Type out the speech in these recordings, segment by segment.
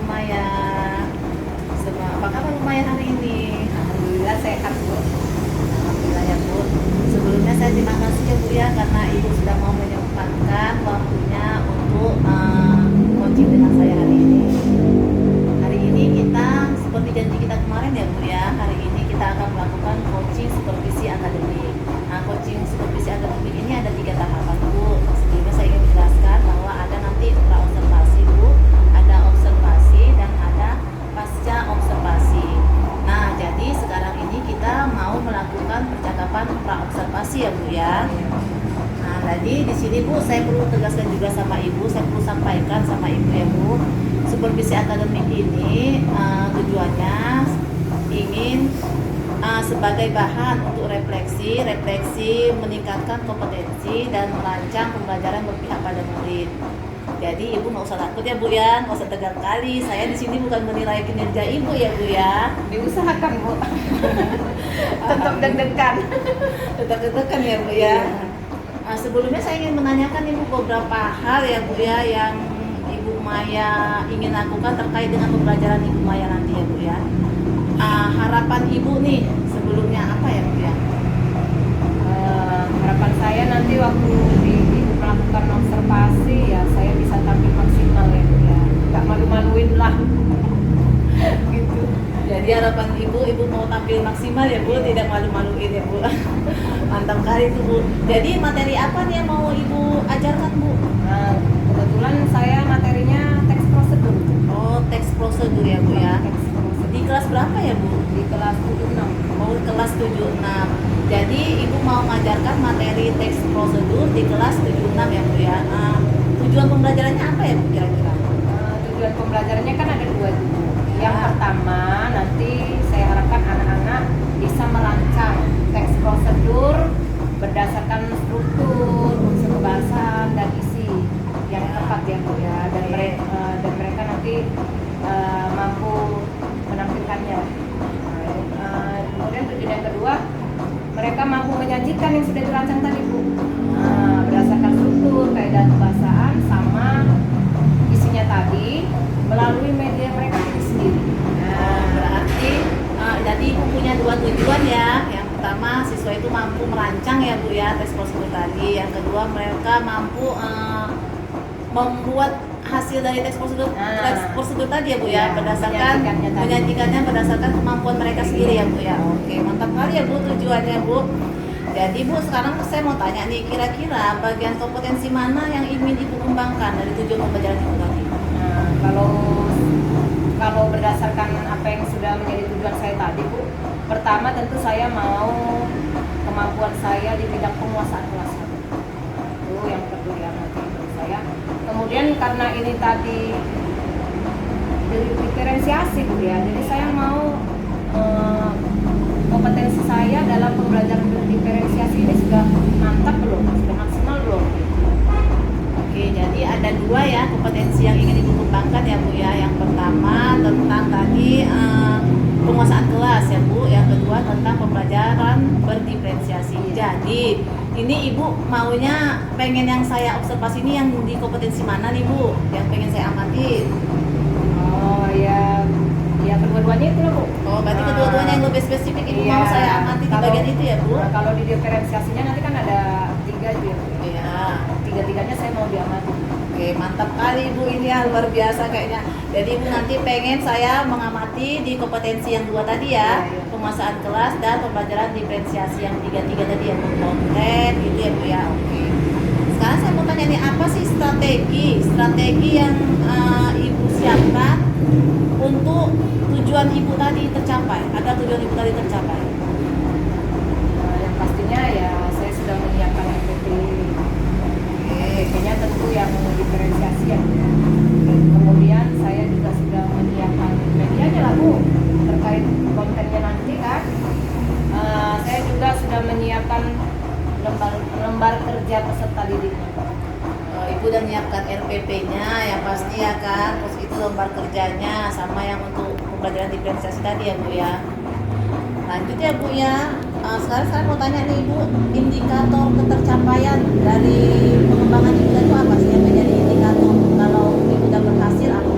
Maya. Apa kabar Bu Maya hari ini? Alhamdulillah sehat Bu. Alhamdulillah ya Bu. Sebelumnya saya terima kasih ya Bu ya, karena Ibu sudah mau menyempatkan waktunya untuk coaching dengan saya hari ini. Hari ini kita seperti janji kita kemarin ya Bu ya, hari ini kita akan melakukan coaching supervisi akademik. Nah, coaching supervisi akademik ini ada 3 tahapan Bu. Sebelumnya saya ingin menjelaskan bahwa ada nanti pra-observasi Bu, ada observasi dan ada pasca observasi. Nah, jadi sekarang ini kita mau melakukan percakapan pra-observasi ya Bu ya. Nah, tadi di sini Bu, saya perlu tegaskan juga sama Ibu, saya perlu sampaikan sama Ibu ya Bu. Supervisi akademik ini tujuannya ingin sebagai bahan untuk refleksi meningkatkan kompetensi dan merancang pembelajaran berpihak pada murid. Jadi Ibu nggak usah takut ya Bu ya, nggak usah tegang kali. Saya di sini bukan menilai kinerja Ibu ya Bu ya. Diusahakan Bu. Tetap deg-degan. Tetap deg-degan ya Bu ya. Nah, sebelumnya saya ingin menanyakan Ibu beberapa hal ya Bu ya yang Ibu Maya ingin lakukan terkait dengan pembelajaran Ibu Maya nanti ya Bu ya. Harapan Ibu nih sebelumnya apa ya Bu ya? Harapan saya nanti waktu melakukan observasi ya saya bisa tampil maksimal ya Bu ya. Gak malu-maluin lah. Gitu. Jadi harapan Ibu mau tampil maksimal ya Bu, tidak malu-maluin ya Bu. Mantap kali itu Bu. Jadi materi apa nih yang mau Ibu ajarkan Bu? Nah, kebetulan saya materinya teks prosedur. Oh, teks prosedur ya Bu ya. Teks prosedur. Di kelas berapa ya Bu? Di kelas 76. Oh, kelas 76. Jadi Ibu mau mengajarkan materi teks prosedur di kelas 76 ya Bu ya. Tujuan pembelajarannya apa ya Bu kira-kira? Tujuan pembelajarannya kan ada 2 dulu. Yang pertama nanti saya harapkan anak-anak bisa merancang teks prosedur berdasarkan struktur, unsur kebahasaan dan isi yang tepat ya Bu ya. Dan mereka nanti mampu menampilkannya. Kemudian tujuan yang kedua, mereka mampu menyajikan yang sudah dirancang tadi Bu. Berdasarkan struktur, kaidah kebahasaan sama isinya tadi melalui media mereka sendiri. Berarti jadi Ibu punya 2 tujuan ya. Yang pertama, siswa itu mampu merancang ya Bu ya teks prosedur tadi. Yang kedua, mereka mampu membuat hasil dari teks prosedur tadi ya Bu ya, berdasarkan menyajikannya berdasarkan kemampuan mereka sendiri ya Bu ya. Oke, mantap kali ya Bu tujuannya Bu. Jadi Bu, sekarang saya mau tanya nih, kira-kira bagian kompetensi mana yang ingin Ibu kembangkan dari tujuan pembelajaran Ibu tadi? Kalau berdasarkan apa yang sudah menjadi tujuan saya tadi Bu, pertama tentu saya mau kemampuan saya di bidang penguasaan kelas 1. Itu yang perlu diamati menurut saya. Kemudian karena ini tadi diferensiasi Bu ya, jadi saya mau kompetensi saya dalam pembelajaran diferensiasi ini sudah mantap belum, sudah maksimal belum? Oke, jadi ada 2 ya kompetensi yang ingin Ibu kembangkan ya Bu ya. Yang pertama tentang tadi penguasaan kelas ya Bu. Yang kedua tentang pembelajaran berdiferensiasi. Jadi ini Ibu maunya pengen yang saya observasi ini yang di kompetensi mana nih Bu? Yang pengen saya amatin? Oh ya kedua-duanya itu lah Bu. Oh, berarti kedua-duanya yang lebih spesifik Ibu mau saya amati di bagian itu ya Bu? Kalau di diferensiasinya nanti kan ada 3 gitu. Iya. Tiga-tiganya saya mau diamati. Oke, mantap kali Ibu, ini ya luar biasa kayaknya. Jadi Ibu nanti pengen saya mengamati di kompetensi yang 2 tadi ya, Iya. penguasaan kelas dan pembelajaran diferensiasi yang 3 tadi yang konkret gitu ya Bu ya. Oke. Sekarang saya mau tanya nih, apa sih strategi yang Ibu siapkan untuk tujuan Ibu tadi tercapai? Ada tujuan Ibu tadi tercapai? Yang pastinya ya saya sudah menyiapkan MPP. MPP-nya tentu yang diferensiasi ya. Kemudian saya juga sudah menyiapkan medianya lah Bu, terkait kontennya nanti kan. Saya juga sudah menyiapkan lembar kerja peserta didik. Ibu udah menyiapkan RPP-nya ya pasti ya kan, terus itu lembar kerjanya sama yang untuk pembelajaran diferensiasi tadi ya Bu ya. Lanjut ya Bu ya. Sekarang saya mau tanya nih Ibu, indikator ketercapaian dari pengembangan Ibu itu apa sih yang menjadi indikator kalau Ibu udah berhasil apa?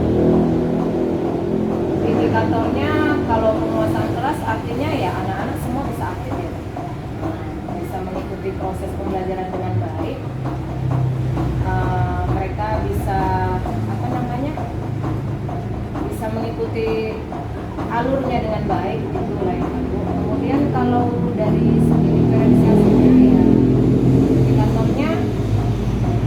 mengikuti alurnya dengan baik itu lah yang Ibu. Kemudian kalau dari segi diferensiasinya ya indikatornya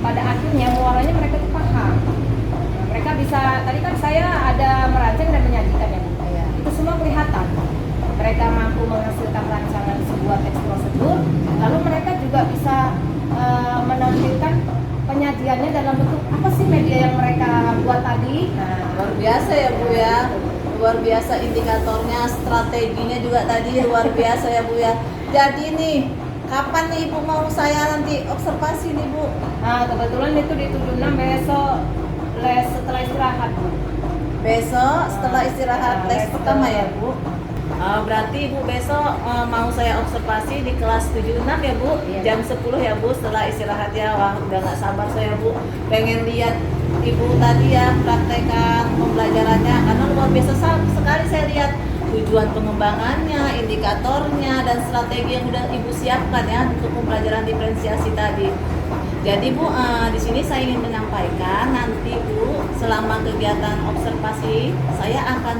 pada akhirnya muaranya mereka tuh paham. Nah, mereka bisa, tadi kan saya ada merancang dan menyajikan ya Bu. Iya. Itu semua kelihatan. Mereka mampu menghasilkan rancangan sebuah teks prosedur, lalu mereka juga bisa menampilkan penyajiannya dalam bentuk apa sih media yang mereka buat tadi. Nah, Luar biasa ya Bu ya. Luar biasa indikatornya, strateginya juga tadi luar biasa ya Bu ya. Jadi nih, kapan nih Ibu mau saya nanti observasi nih Bu? nah kebetulan itu di 76 besok les setelah istirahat Bu. Besok setelah istirahat Nah, les les pertama ke- ya Bu? Berarti Ibu besok mau saya observasi di kelas 76 ya Bu? Iya. Jam 10 ya Bu setelah istirahat ya. Wah udah gak sabar saya Bu, pengen lihat Ibu tadi ya praktekan pembelajarannya, karena luar biasa sekali saya lihat tujuan pengembangannya, indikatornya, dan strategi yang udah Ibu siapkan ya untuk pembelajaran diferensiasi tadi. Jadi Bu, di sini saya ingin menyampaikan nanti Bu, selama kegiatan observasi saya akan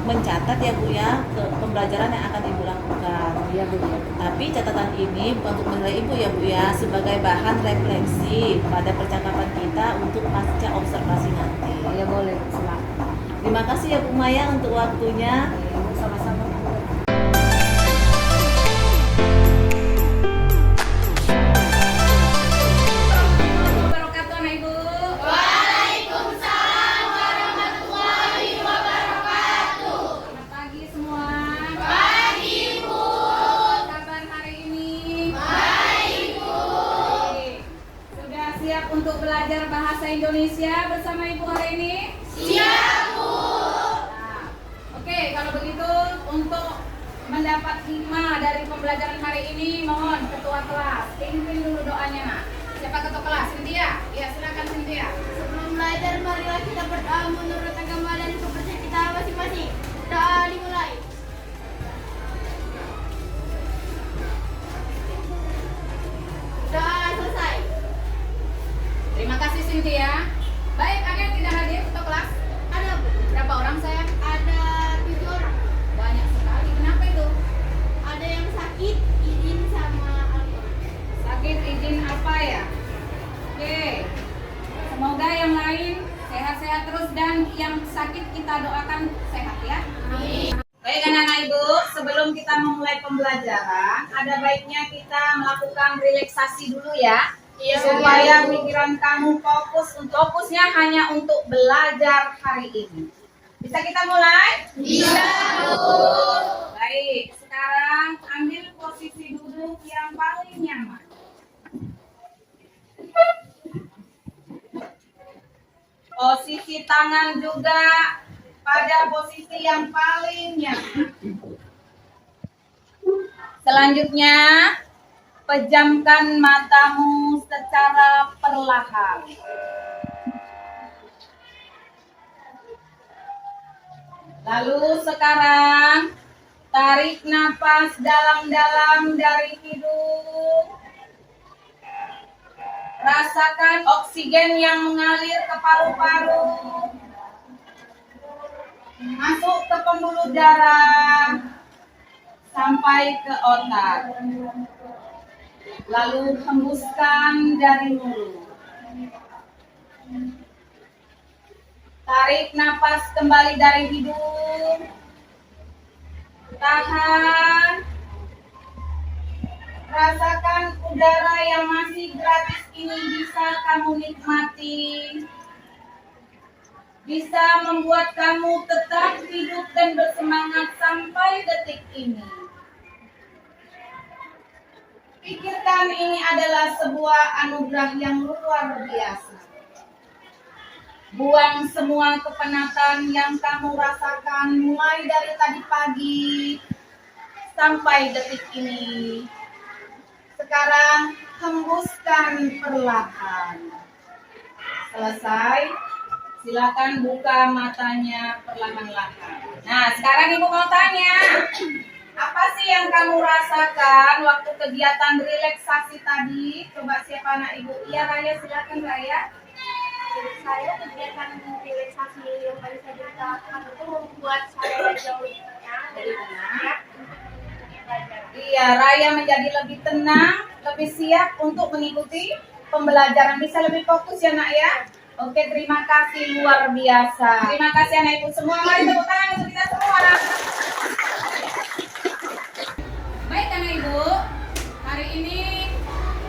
mencatat ya Bu ya ke pembelajaran yang akan Ibu lakukan. Iya Bu. Tapi catatan ini bukan untuk menilai Ibu ya Bu ya, sebagai bahan refleksi pada percakapan kita untuk pasca observasi nanti. Iya boleh, silakan. Terima kasih ya Bu Maya untuk waktunya. Iya Bu, sama-sama Bu. Wabarakatuh, Anak Ibu. Waalaikumsalam warahmatullahi wabarakatuh. Selamat pagi semua. Pagi, Bu. Apa kabar hari ini? Baik, Bu. Baik. Sudah siap untuk belajar bahasa Indonesia bersama Ibu hari ini? Siap, Bu. Nah, oke, kalau begitu untuk mendapat hikmah dari pembelajaran hari ini, mohon ketua kelas pimpin dulu doanya, Nak. Siapa ketua kelas? Cynthia? Ya, silakan Cynthia. Sebelum belajar, marilah kita berdoa menurut agama dan kepercayaan kita masing-masing. Doa dimulai. Doa selesai. Terima kasih Cynthia. Baik, ada yang tidak hadir ketua kelas? Ada, Bu. Berapa orang sayang? Ada 7 orang. Banyak sekali. Kenapa itu? Ada yang sakit, izin sama alkohol. Sakit izin apa ya? Oke. Semoga yang lain sehat-sehat terus dan yang sakit kita doakan sehat ya. Amin. Baik anak-anak ibu, sebelum kita memulai pembelajaran, ada baiknya kita melakukan relaksasi dulu ya. Iya, Supaya pikiran kamu fokusnya hanya untuk belajar hari ini. Bisa kita mulai? Bisa, Bu. Baik, sekarang ambil posisi duduk yang paling nyaman. Posisi tangan juga pada posisi yang paling nyaman. Selanjutnya, pejamkan matamu secara perlahan. Lalu sekarang, tarik napas dalam-dalam dari hidung. Rasakan oksigen yang mengalir ke paru-paru. Masuk ke pembuluh darah sampai ke otak. Lalu hembuskan dari mulut. Tarik napas kembali dari hidung. Tahan. Rasakan udara yang masih gratis ini bisa kamu nikmati. Bisa membuat kamu tetap hidup dan bersemangat sampai detik ini. Pikirkan ini adalah sebuah anugerah yang luar biasa. Buang semua kepenatan yang kamu rasakan mulai dari tadi pagi sampai detik ini. Sekarang hembuskan perlahan. Selesai. Silakan buka matanya perlahan-lahan. Nah, sekarang Ibu mau tanya. Apa sih yang kamu rasakan waktu kegiatan relaksasi tadi? Coba siapa anak Ibu? Iya, Raya, silakan Raya. menurut saya kegiatan relaksasi yang tadi saya ceritakan itu membuat saya jauh lebih tenang dari anak. Iya, Raya menjadi lebih tenang, lebih siap untuk mengikuti pembelajaran. Bisa lebih fokus ya nak ya. Oke, terima kasih luar biasa. Terima kasih anak ibu semua. Mari tepuk tangan untuk kita semua. Baik anak ibu, hari ini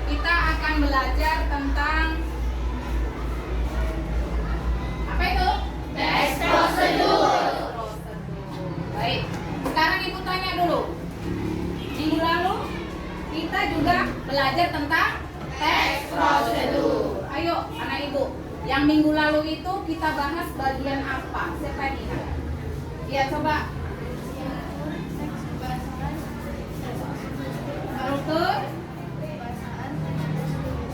kita akan belajar tentang apa itu? Teks prosedur. Baik, sekarang ibu tanya dulu. Minggu lalu kita juga belajar tentang teks prosedur. Ayo anak ibu, yang minggu lalu itu kita bahas bagian apa? Siapa yang ingat? Ya coba.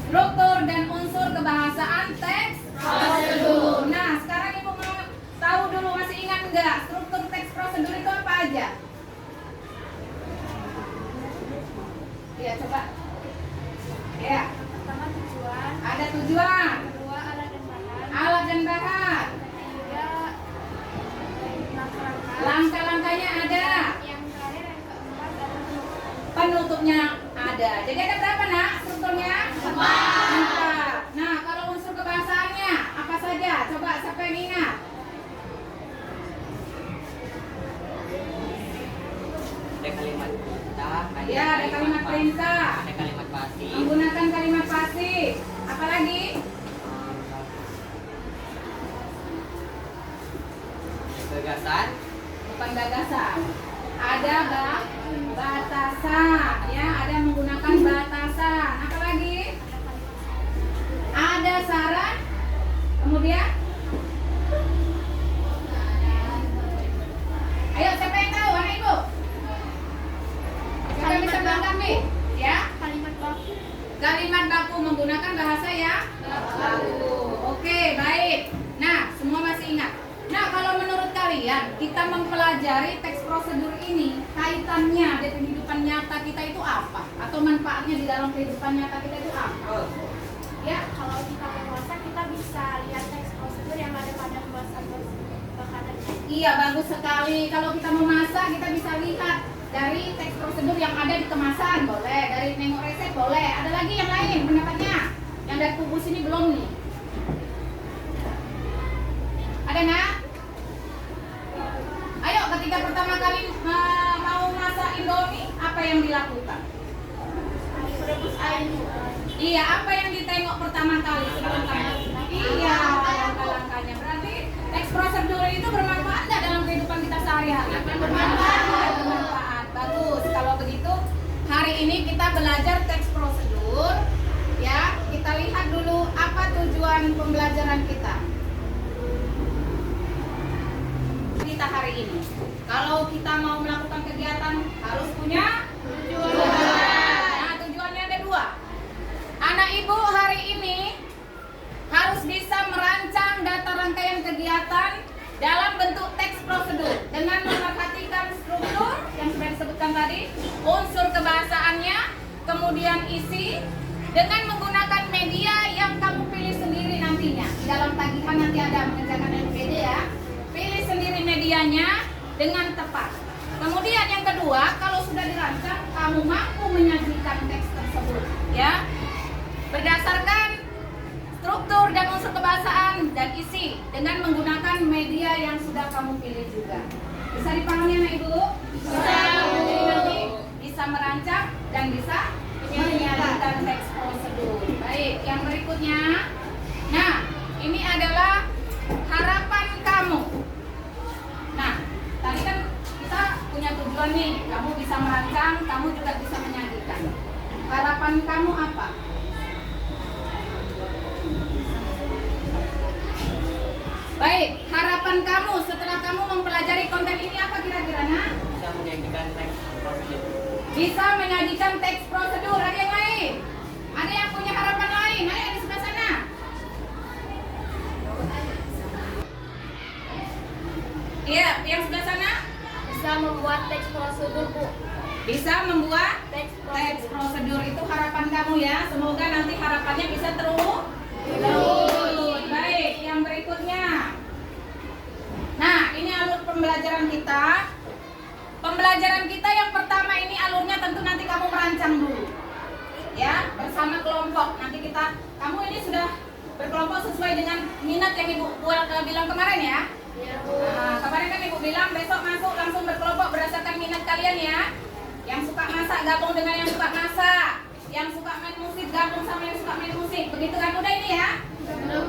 Struktur dan unsur kebahasaan teks prosedur. Nah, sekarang ibu mau tahu dulu, masih ingat enggak struktur teks prosedur itu apa aja? Ya coba. Ya. Pertama tujuan, Ada tujuan, kedua alat dan bahan, alat dan bahan, ketiga langkah-langkah, langkah-langkahnya ada, yang terakhir yang keempat adalah penutupnya ada. Jadi ada berapa nak strukturnya? 4. Nah, kalau unsur kebahasaannya apa saja? Coba siapa yang ingat? Ada kalimat perintah, Ya, ada kalimat perintah, ada kalimat pasif, menggunakan kalimat pasif. Apalagi? gagasan, Bukan gagasan. Ada batasan, ya, ada menggunakan batasan. Apalagi? Ada saran. Kemudian? Ayo, siapa yang tahu, anak ibu? Siapa yang bisa melengkapi? Ya? kalimat baku. Kalimat baku menggunakan bahasa ya? Baku. Oke, baik. Nah, semua masih ingat. Nah, kalau menurut kalian, kita mempelajari teks prosedur ini, kaitannya di kehidupan nyata kita itu apa? Atau manfaatnya di dalam kehidupan nyata kita itu apa? Ya, Kalau kita memasak, kita bisa lihat teks prosedur yang ada pada kemasan makanan. iya, bagus sekali. Kalau kita memasak, kita bisa lihat dari teks prosedur yang ada di kemasan, boleh. Dari nengok resep, boleh. Ada lagi yang lain pendapatnya? Yang dari tubuh sini belum nih. Ada nak? Ayo, ketika pertama kali mau masak Indomie, apa yang dilakukan? Merebus air. Iya, apa yang ditengok pertama kali sebelum kamu? Iya, langkah-langkahnya. Berarti teks prosedur itu bermanfaat nggak dalam kehidupan kita sehari-hari? Bermanfaat. Bagus. Kalau begitu, hari ini kita belajar teks prosedur. Ya, kita lihat dulu apa tujuan pembelajaran kita. Kita hari ini, kalau kita mau melakukan kegiatan harus punya tujuan. Nah, tujuannya ada 2. Anak ibu hari ini harus bisa merancang data rangkaian kegiatan dalam bentuk teks prosedur dengan memperhatikan struktur yang sudah disebutkan tadi, unsur kebahasaannya, kemudian isi, dengan menggunakan media yang kamu pilih sendiri nantinya. Di dalam tagihan nanti ada mengerjakan NPD ya. Pilih sendiri medianya dengan tepat. Kemudian yang kedua, kalau sudah dirancang, kamu mampu menyajikan teks tersebut, ya, berdasarkan struktur dan unsur kebahasaan dan isi dengan menggunakan media yang sudah kamu pilih juga. Bisa dipahami anak ibu? Bisa. Jadi nanti bisa merancang dan bisa menyajikan teks prosedur. Baik, yang berikutnya. Nah, ini adalah harapan kamu. Nah, tadi kan kita punya tujuan nih, kamu bisa merancang, kamu juga bisa menyajikan. Harapan kamu apa? Baik, harapan kamu setelah kamu mempelajari konten ini apa kira-kira, nak? bisa menyajikan teks prosedur. Bisa menyajikan teks prosedur. Ada yang lain? Ada yang punya harapan lain? Ayo di sebelah sana. Iya, yang sebelah sana? Bisa membuat teks prosedur, Bu. Bisa membuat Teks teks prosedur. Itu harapan kamu ya. Semoga nanti harapannya bisa terus. Baik. ini alur pembelajaran kita. Pembelajaran kita yang pertama ini alurnya tentu nanti kamu merancang dulu. Ya, bersama kelompok. Nanti kamu ini sudah berkelompok sesuai dengan minat yang Ibu bilang kemarin ya. Nah, kemarin kan Ibu bilang besok masuk langsung berkelompok berdasarkan minat kalian ya. Yang suka masak gabung dengan yang suka masak. Yang suka main musik gabung sama yang suka main musik. Begitu kan udah ini ya?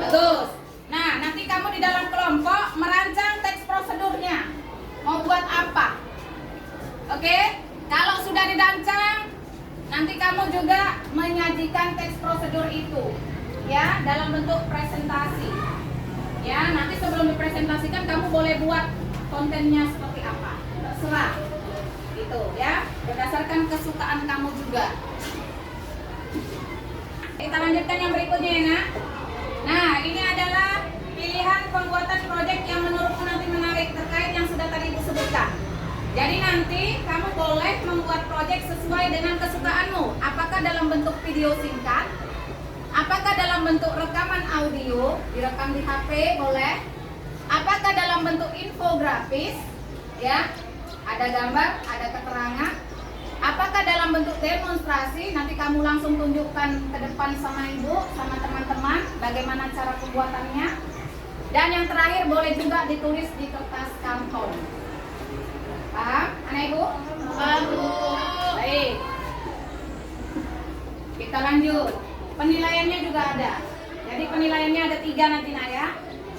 Bagus. Nah, nanti kamu di dalam kelompok merancang teks prosedurnya. Mau buat apa? Oke? Kalau sudah dirancang, nanti kamu juga menyajikan teks prosedur itu ya dalam bentuk presentasi. Ya, nanti sebelum dipresentasikan kamu boleh buat kontennya seperti apa. Terserah. Gitu ya. Berdasarkan kesukaan kamu juga. Kita lanjutkan yang berikutnya ya, Nak. Nah, ini adalah pilihan pembuatan proyek yang menurutmu nanti menarik terkait yang sudah tadi Ibu sebutkan. Jadi nanti kamu boleh membuat proyek sesuai dengan kesukaanmu. Apakah dalam bentuk video singkat? Apakah dalam bentuk rekaman audio? Direkam di HP boleh. Apakah dalam bentuk infografis? Ya, ada gambar, ada keterangan. Apakah dalam bentuk demonstrasi? Nanti kamu langsung tunjukkan ke depan sama Ibu, sama teman-teman bagaimana cara pembuatannya. Dan yang terakhir boleh juga ditulis di kertas kantong. Paham, anak Ibu? Paham, Bu. Baik. Kita lanjut. Penilaiannya juga ada. Jadi penilaiannya ada 3 nanti, Nak ya.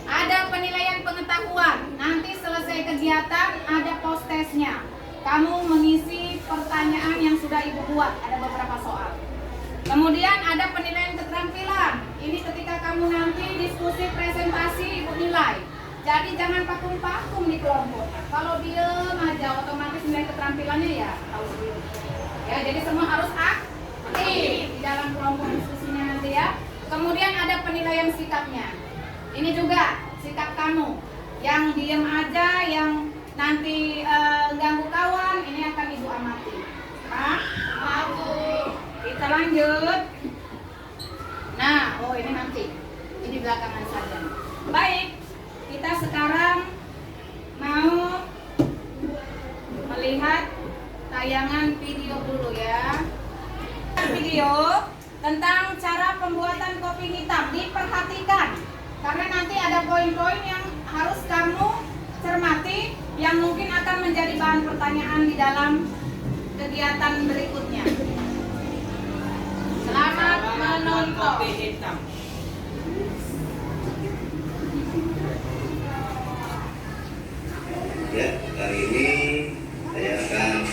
Ada penilaian pengetahuan. Nanti selesai kegiatan ada post testnya. Kamu mengisi pertanyaan yang sudah Ibu buat. Ada beberapa soal. Kemudian ada penilaian keterampilan. Ini ketika kamu nanti diskusi presentasi Ibu nilai. Jadi jangan pakum-pakum di kelompok. Kalau diem aja otomatis nilai keterampilannya ya tahu sendiri. Ya, jadi semua harus aktif di dalam kelompok diskusinya nanti ya. Kemudian ada penilaian sikapnya. Ini juga sikap kamu. Yang diem aja, yang nanti ganggu kawan, ini akan Ibu amati. Pak? Kita lanjut. Nah, ini nanti. Ini belakangan saja. Baik. Kita sekarang mau melihat tayangan video dulu ya. Video tentang cara pembuatan kopi hitam. Diperhatikan karena nanti ada poin-poin yang harus kamu cermati yang mungkin akan menjadi bahan pertanyaan di dalam kegiatan berikutnya. Selamat menonton. Kopi hitam. Ya, kali ini saya akan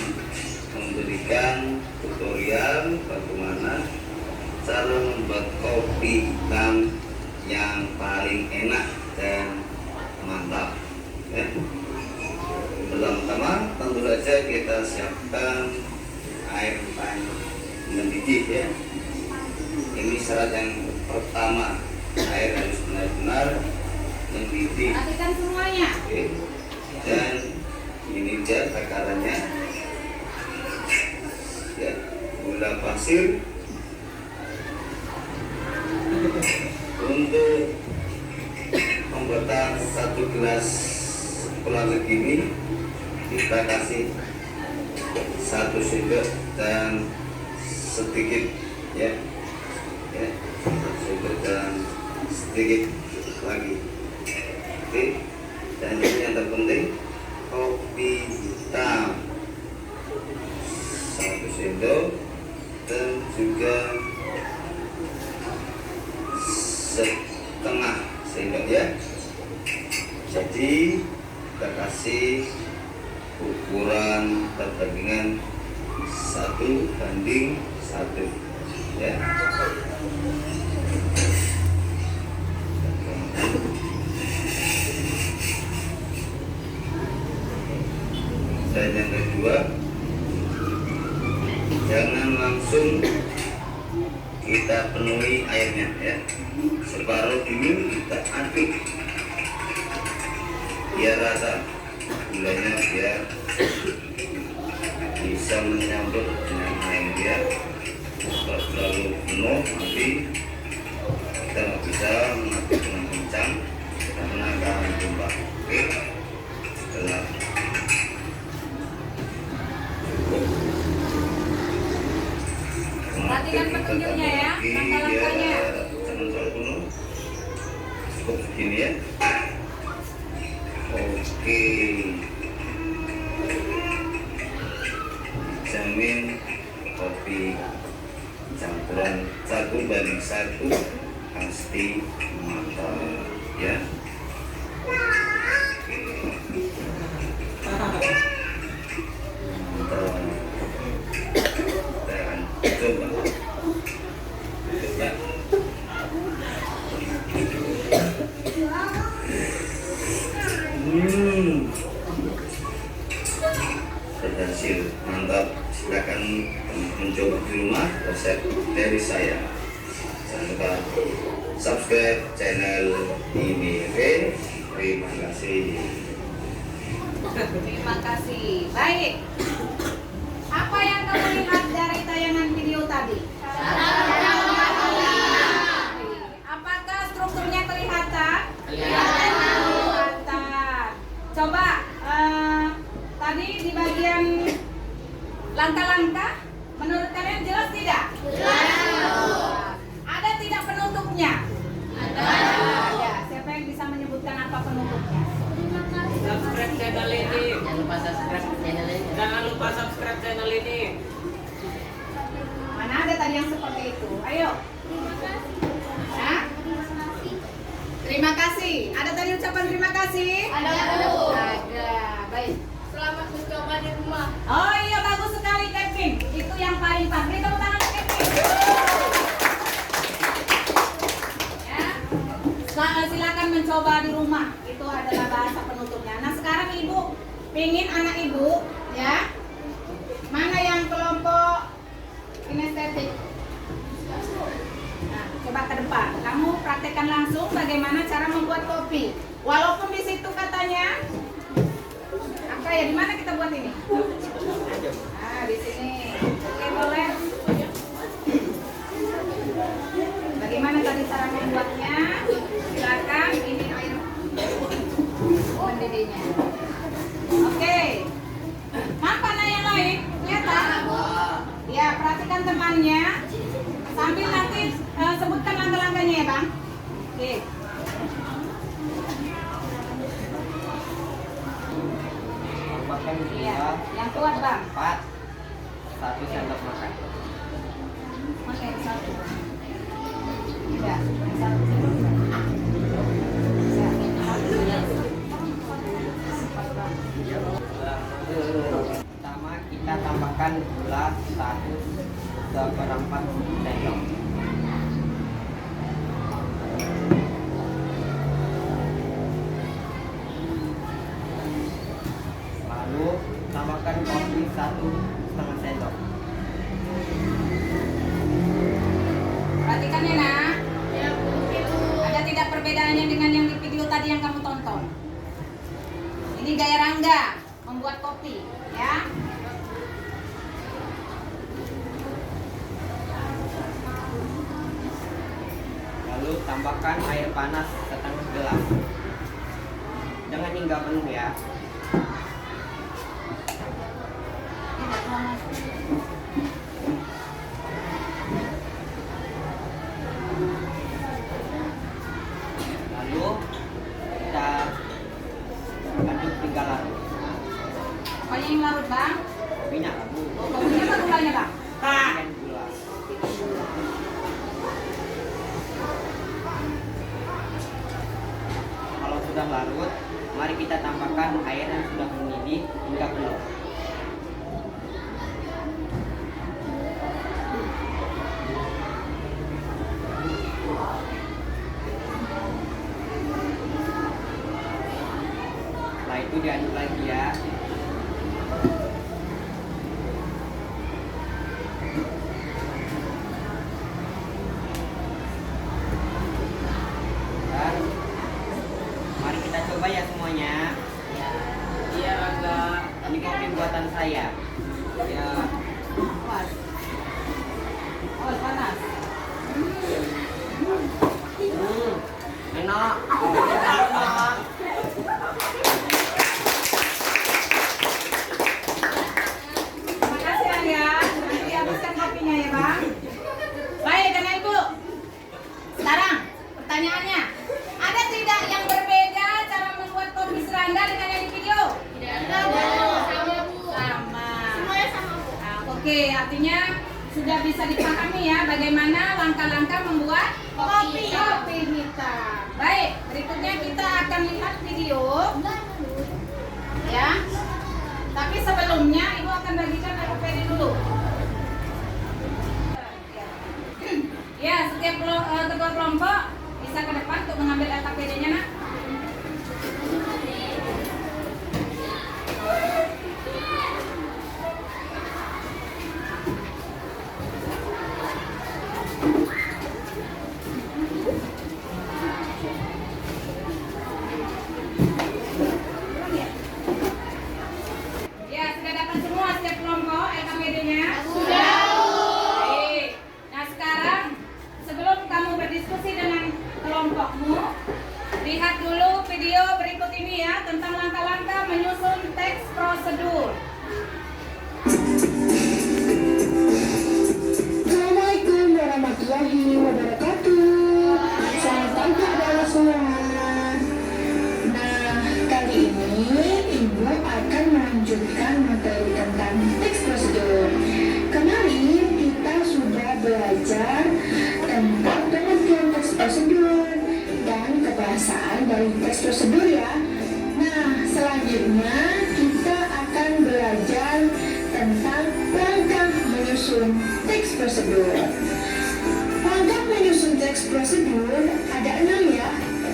memberikan tutorial bagaimana cara membuat kopi hitam yang paling enak dan mantap. Ya. Pertama-tama tentu saja kita siapkan air mendidih ya. Ini syarat yang pertama, air harus benar-benar mendidih. Perhatikan semuanya. Oke. Dan ini dia takarannya ya, gula pasir untuk pembuatan 1 gelas kurang segini kita kasih 1 sendok dan sedikit ya, 1 sendok dan sedikit lagi. Oke. Dan ini yang terpenting, kopi hitam 1 sendok dan juga setengah sendok ya. Jadi kita kasih ukuran perbandingan 1:1 ya. Dan yang kedua, jangan langsung kita penuhi airnya ya. Separuh dulu kita aduk biar rata gulanya, biar bisa menyambut dengan air ya. Kalau terlalu penuh nanti kita nggak bisa mengaduk dengan kencang karena akan tumpah. Oke. telah cukup. Perhatikan petunjuknya ya, langkah-langkahnya. Jangan terlalu penuh. Cukup segini ya. Oke. Jamin kopi campuran 1:1 pasti mantap ya. Oke. Mantap. Kita akan coba. Berhasil, mantap. Silakan mencoba di rumah resep dari saya. Jangan lupa subscribe channel ini. Terima kasih. Terima kasih. Baik. Apa yang kamu lihat dari tayangan video tadi? Apakah strukturnya kelihatan? Kelihatan. Coba tadi di bagian langkah-langkah, menurut kalian jelas tidak? Jelas. Ada tidak penutupnya? Ada. Siapa yang bisa menyebutkan apa penutupnya? Subscribe channel ini. Jangan lupa subscribe channel ini. Jangan lupa subscribe channel ini. Mana ada tadi yang seperti itu? Ayo. Hah? Terima kasih. Ada tadi ucapan terima kasih? Ada, Bu. Ada. Baik. Selamat mencoba di rumah. Oh iya, bagus sekali Kevin. Itu yang paling pas. Beri tepuk tangan Kevin. Ya. Silakan mencoba di rumah. Itu adalah bahasa penutupnya. Nah sekarang ibu pingin anak ibu ya, mana yang kelompok kinestetik? Nah, coba ke depan. Kamu praktekkan langsung bagaimana cara membuat kopi. Walaupun di situ katanya apa ya, di mana kita buat ini? Nah, di sini. Oke, boleh. Bagaimana tadi cara membuatnya? Silakan, ini air mendidihnya. Oke. Mana yang lain? Kelihatan? Ya, perhatikan temannya. Sambil nanti sebutkan langkah-langkahnya ya, Bang. Oke. Tambahkan Iya, gula yang kuat, Bang. 4, 1 sendok makan. Oke, satu. Ya, yang satu. Ya, Pertama kita tambahkan gula 1/4 sendok. Lalu tambahkan kopi 1,5 sendok. perhatikan ya, nak. Ada tidak perbedaannya dengan yang di video tadi yang kamu tonton? Ini gaya Rangga membuat kopi, ya. Lalu tambahkan air panas setengah gelas. Jangan hingga penuh ya. Lalu kita aduk hingga larut. Apanya yang larut, Bang? Kopinya Bu. Oh, kopinya apa gulanya, Bang? Dan gula. Kalau sudah larut, mari kita tambahkan air yang sudah mendidih hingga penuh. Setelah itu diaduk lagi ya. Dan mari kita coba ya semuanya. Iya Rangga. Ini kopi buatan saya. Ya. Awas. Awas panas. Enak. Enak. Oke, artinya sudah bisa dipahami ya bagaimana langkah-langkah membuat kopi hitam. Baik, berikutnya kita akan lihat video. Ya. Tapi sebelumnya Ibu akan bagikan APD dulu. Ya, setiap ketua kelompok bisa ke depan untuk mengambil APD-nya, Nak. Ya, sudah dapat semua setiap kelompok LKPD-nya? Sudah. Baik. Nah, sekarang sebelum kamu berdiskusi dengan kelompokmu, lihat dulu video berikut ini ya tentang langkah-langkah menyusun teks prosedur. Assalamualaikum warahmatullahi wabarakatuh. Selamat pagi adik-adik semua. Nah, kali ini Ibu akan melanjutkan materi tentang teks prosedur. Kemarin kita sudah belajar tentang pengertian teks prosedur dan kebahasaan dari teks prosedur ya. Nah, selanjutnya kita akan belajar tentang langkah menyusun teks prosedur. Langkah menyusun teks prosedur ada 6 ya.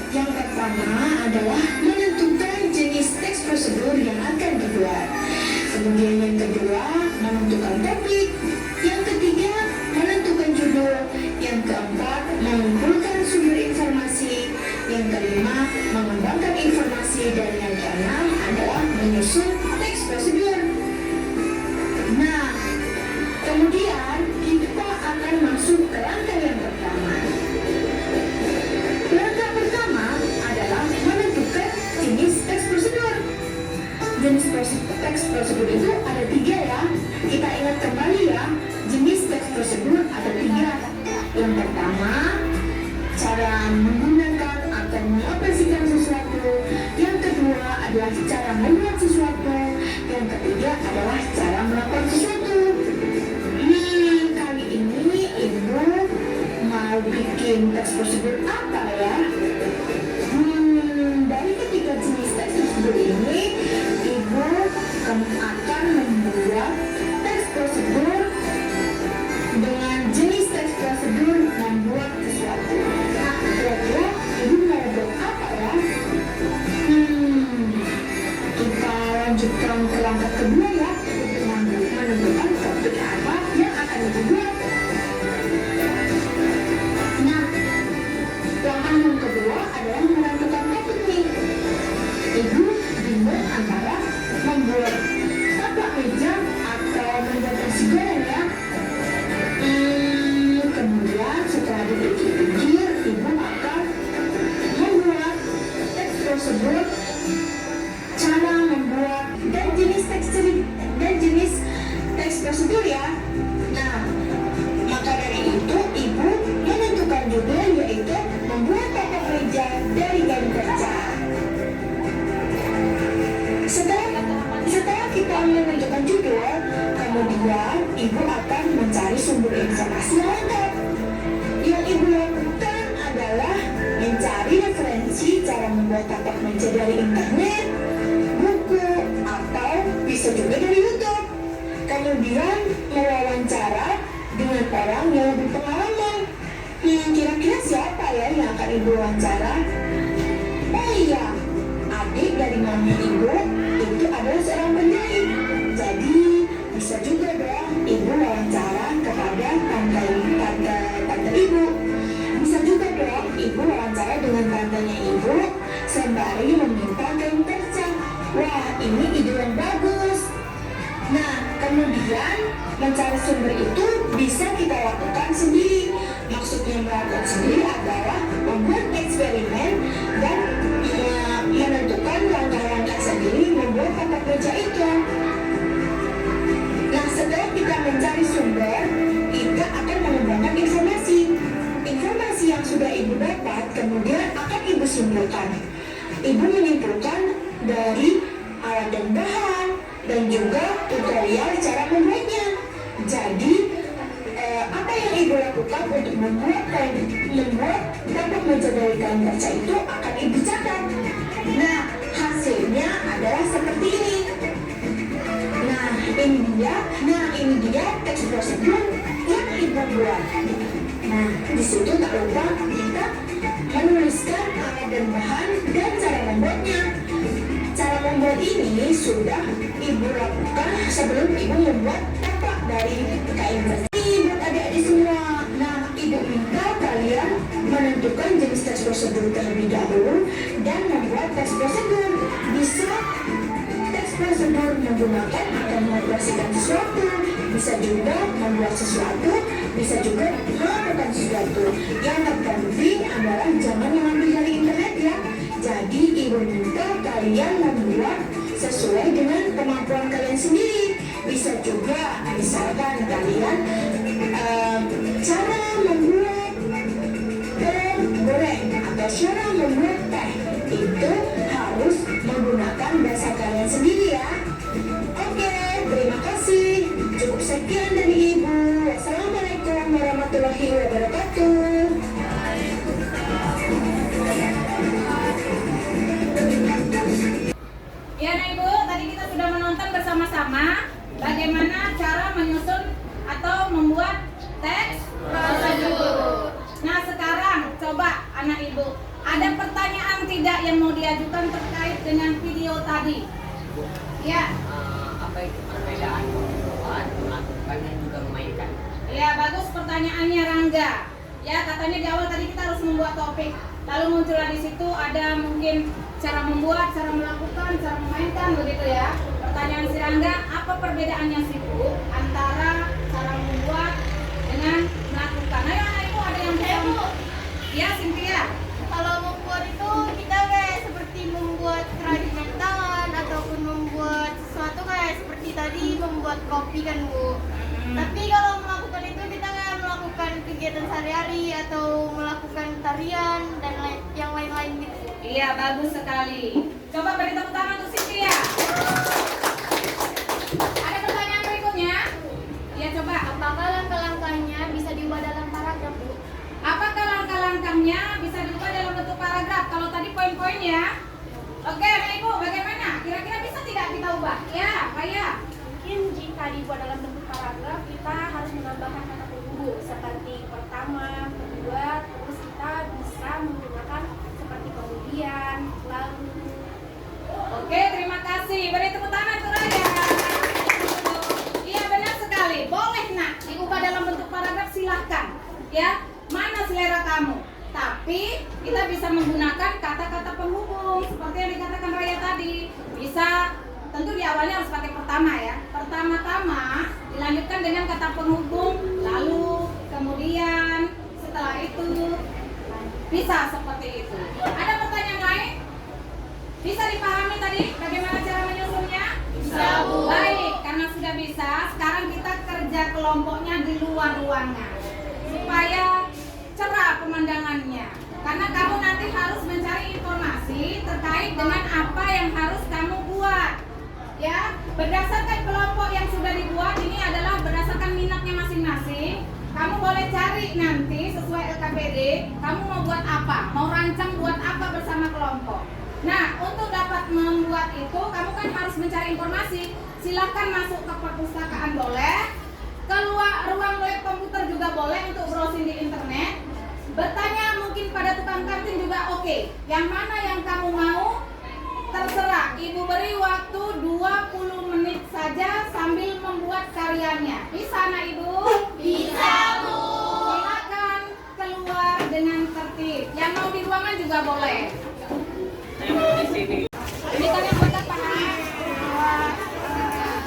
Yang pertama adalah menentukan jenis teks prosedur yang akan dibuat. Kemudian yang kedua, menentukan topik. Yang ketiga, menentukan judul. Yang keempat, mengumpulkan sumber informasi. Yang kelima, mengembangkan informasi. Dan yang keenam adalah menyusun teks prosedur. Nah, kemudian kita akan masuk ke langkah yang pertama. Langkah pertama adalah menentukan jenis teks prosedur. Jenis teks prosedur itu ada 3 ya. Kita ingat kembali ya, jenis teks prosedur ada 3. Yang pertama, cara menggunakan atau mengoperasikan sesuatu. Yang kedua adalah cara membuat sesuatu. Yang ketiga adalah cara melakukan sesuatu. Kali ini Ibu mau bikin teks prosedur apa ya? Dari ketiga jenis teks prosedur ini, Ibu akan membuat teks prosedur dengan jenis teks prosedur membuat sesuatu. Nah, kira-kira Ibu mau buat apa ya? Kita lanjutkan ke langkah kedua ya, untuk menentukan topik apa yang akan Ibu buat. Nah, langkah yang kedua adalah menentukan topik nih. Ibu bingung antara membuat tapak meja atau membuat nasi goreng ya. Kemudian setelah dipikir-pikir, Ibu akan membuat teks prosedur, cara membuat dan jenis teks prosedur ya. Nah, maka dari itu Ibu menentukan judul, yaitu membuat tapak meja dari kain kaca. Setelah kita menentukan judul, kemudian Ibu akan mencari sumber informasi yang lengkap. Yang Ibu lakukan adalah mencari referensi cara membuat tapak meja dari internet, buku, atau bisa juga dari YouTube. Kemudian mewawancara dengan orang yang lebih pengalaman. Kira-kira siapa ya yang akan Ibu wawancara? Oh iya, adik dari mami Ibu itu adalah seorang penjahit. Jadi bisa juga dong Ibu wawancara kepada tante Ibu. Bisa juga dong Ibu wawancara dengan tantenya Ibu sembari meminta kain perca. Wah, ini ide yang bagus. Nah, kemudian mencari sumber itu bisa kita lakukan sendiri. Maksudnya melakukan sendiri adalah membuat eksperimen dan menentukan langkah-langkah sendiri membuat tapak meja itu. Nah, setelah kita mencari sumber, kita akan mengembangkan informasi. Informasi yang sudah Ibu dapat kemudian akan Ibu simpulkan. Ibu menyimpulkan dari alat dan bahan dan juga tutorial cara membuatnya. Jadi apa yang ibu lakukan untuk membuat dapat menjadi kain kaca itu akan ibu catat. Nah, hasilnya adalah seperti ini. Nah ini dia teks prosedur yang ibu buat. Nah, di situ tak lupa kita menuliskan alat dan bahan dan cara membuatnya. Cara membuat ini sudah ibu lakukan sebelum ibu membuat tapak dari kain kaca. Buat adik-adik semua, nah ibu minta kalian menentukan jenis tes prosedur terlebih dahulu dan membuat tes prosedur. Bisa tes prosedur menggunakan atau mengoperasikan sesuatu, bisa juga membuat sesuatu, bisa juga melakukan sesuatu. Yang terpenting adalah jangan mengambil dari internet ya. Jadi ibu minta kalian membuat sesuai dengan kemampuan kalian sendiri. Bisa juga misalkan kalian cara membuat telur goreng atau cara membuat teh itu harus menggunakan bahasa kalian sendiri ya. Oke, terima kasih. Cukup sekian dari ibu. Assalamualaikum warahmatullahi wabarakatuh. Ya, nah Ibu, tadi kita sudah menonton bersama-sama bagaimana cara menyusun atau membuat teks prosedur. Nah, sekarang coba anak Ibu, ada pertanyaan tidak yang mau diajukan terkait dengan video tadi? Ya. Apa itu perbedaan membuat, melakukan, dan juga memainkan? Ya, bagus pertanyaannya Rangga. Ya, katanya di awal tadi kita harus membuat topik. Lalu muncullah di situ ada mungkin cara membuat, cara melakukan, cara memainkan, begitu ya. Pertanyaan si Rangga, apa perbedaannya sih Bu antara cara membuat dengan melakukan? Ayo anak Ibu, ada yang bisa? Ya, Cynthia. Kalau membuat itu kita kayak seperti membuat kerajinan tangan ataupun membuat sesuatu kayak seperti tadi membuat kopi kan Bu. Tapi kalau melakukan itu kita kayak melakukan kegiatan sehari-hari atau melakukan tarian dan yang lain-lain gitu. Iya, bagus sekali. Coba beri tepuk tangan untuk Cynthia. Ada pertanyaan berikutnya? Ya, coba. Apakah langkah-langkahnya bisa diubah dalam paragraf Bu? Apakah langkah-langkahnya bisa diubah dalam bentuk paragraf? Kalau tadi poin-poin ya. Oke, nah Ibu, bagaimana? Kira-kira bisa tidak kita ubah? Ya, Pak ya. Mungkin jika dibuat dalam bentuk paragraf kita harus menambahkan kata penghubung seperti pertama, kedua, terus kita bisa menggunakan seperti kemudian, lalu. Oke, terima kasih. Beri tepuk tangan untuk Raya. Iya, benar sekali. Boleh nak diubah dalam bentuk paragraf, silahkan. Ya, mana selera kamu. Tapi kita bisa menggunakan kata-kata penghubung seperti yang dikatakan Raya tadi. Bisa, tentu di awalnya harus pakai pertama ya. Pertama-tama dilanjutkan dengan kata penghubung, lalu kemudian setelah itu bisa seperti itu. Ada pertanyaan lain? Bisa dipahami tadi bagaimana cara menyusunnya? Bisa Bu. Baik, karena sudah bisa, sekarang kita kerja kelompoknya di luar ruangan supaya cerah pemandangannya. Karena kamu nanti harus mencari informasi terkait dengan apa yang harus kamu buat. Ya, berdasarkan kelompok yang sudah dibuat, ini adalah berdasarkan minatnya masing-masing. Kamu boleh cari nanti sesuai LKPD, kamu mau buat apa, mau rancang buat apa bersama kelompok. Nah, untuk dapat membuat itu, kamu kan harus mencari informasi. Silakan masuk ke perpustakaan boleh, keluar ruang lab komputer juga boleh untuk browsing di internet. Bertanya mungkin pada tukang kantin juga oke. Yang mana yang kamu mau? Terserah, Ibu beri waktu 20 menit saja sambil membuat karyanya. Bisa anak Ibu? Bisa Bu. Silakan keluar dengan tertib. Yang mau di ruangan juga boleh. Saya mau di sini. Ini kan yang buat apa?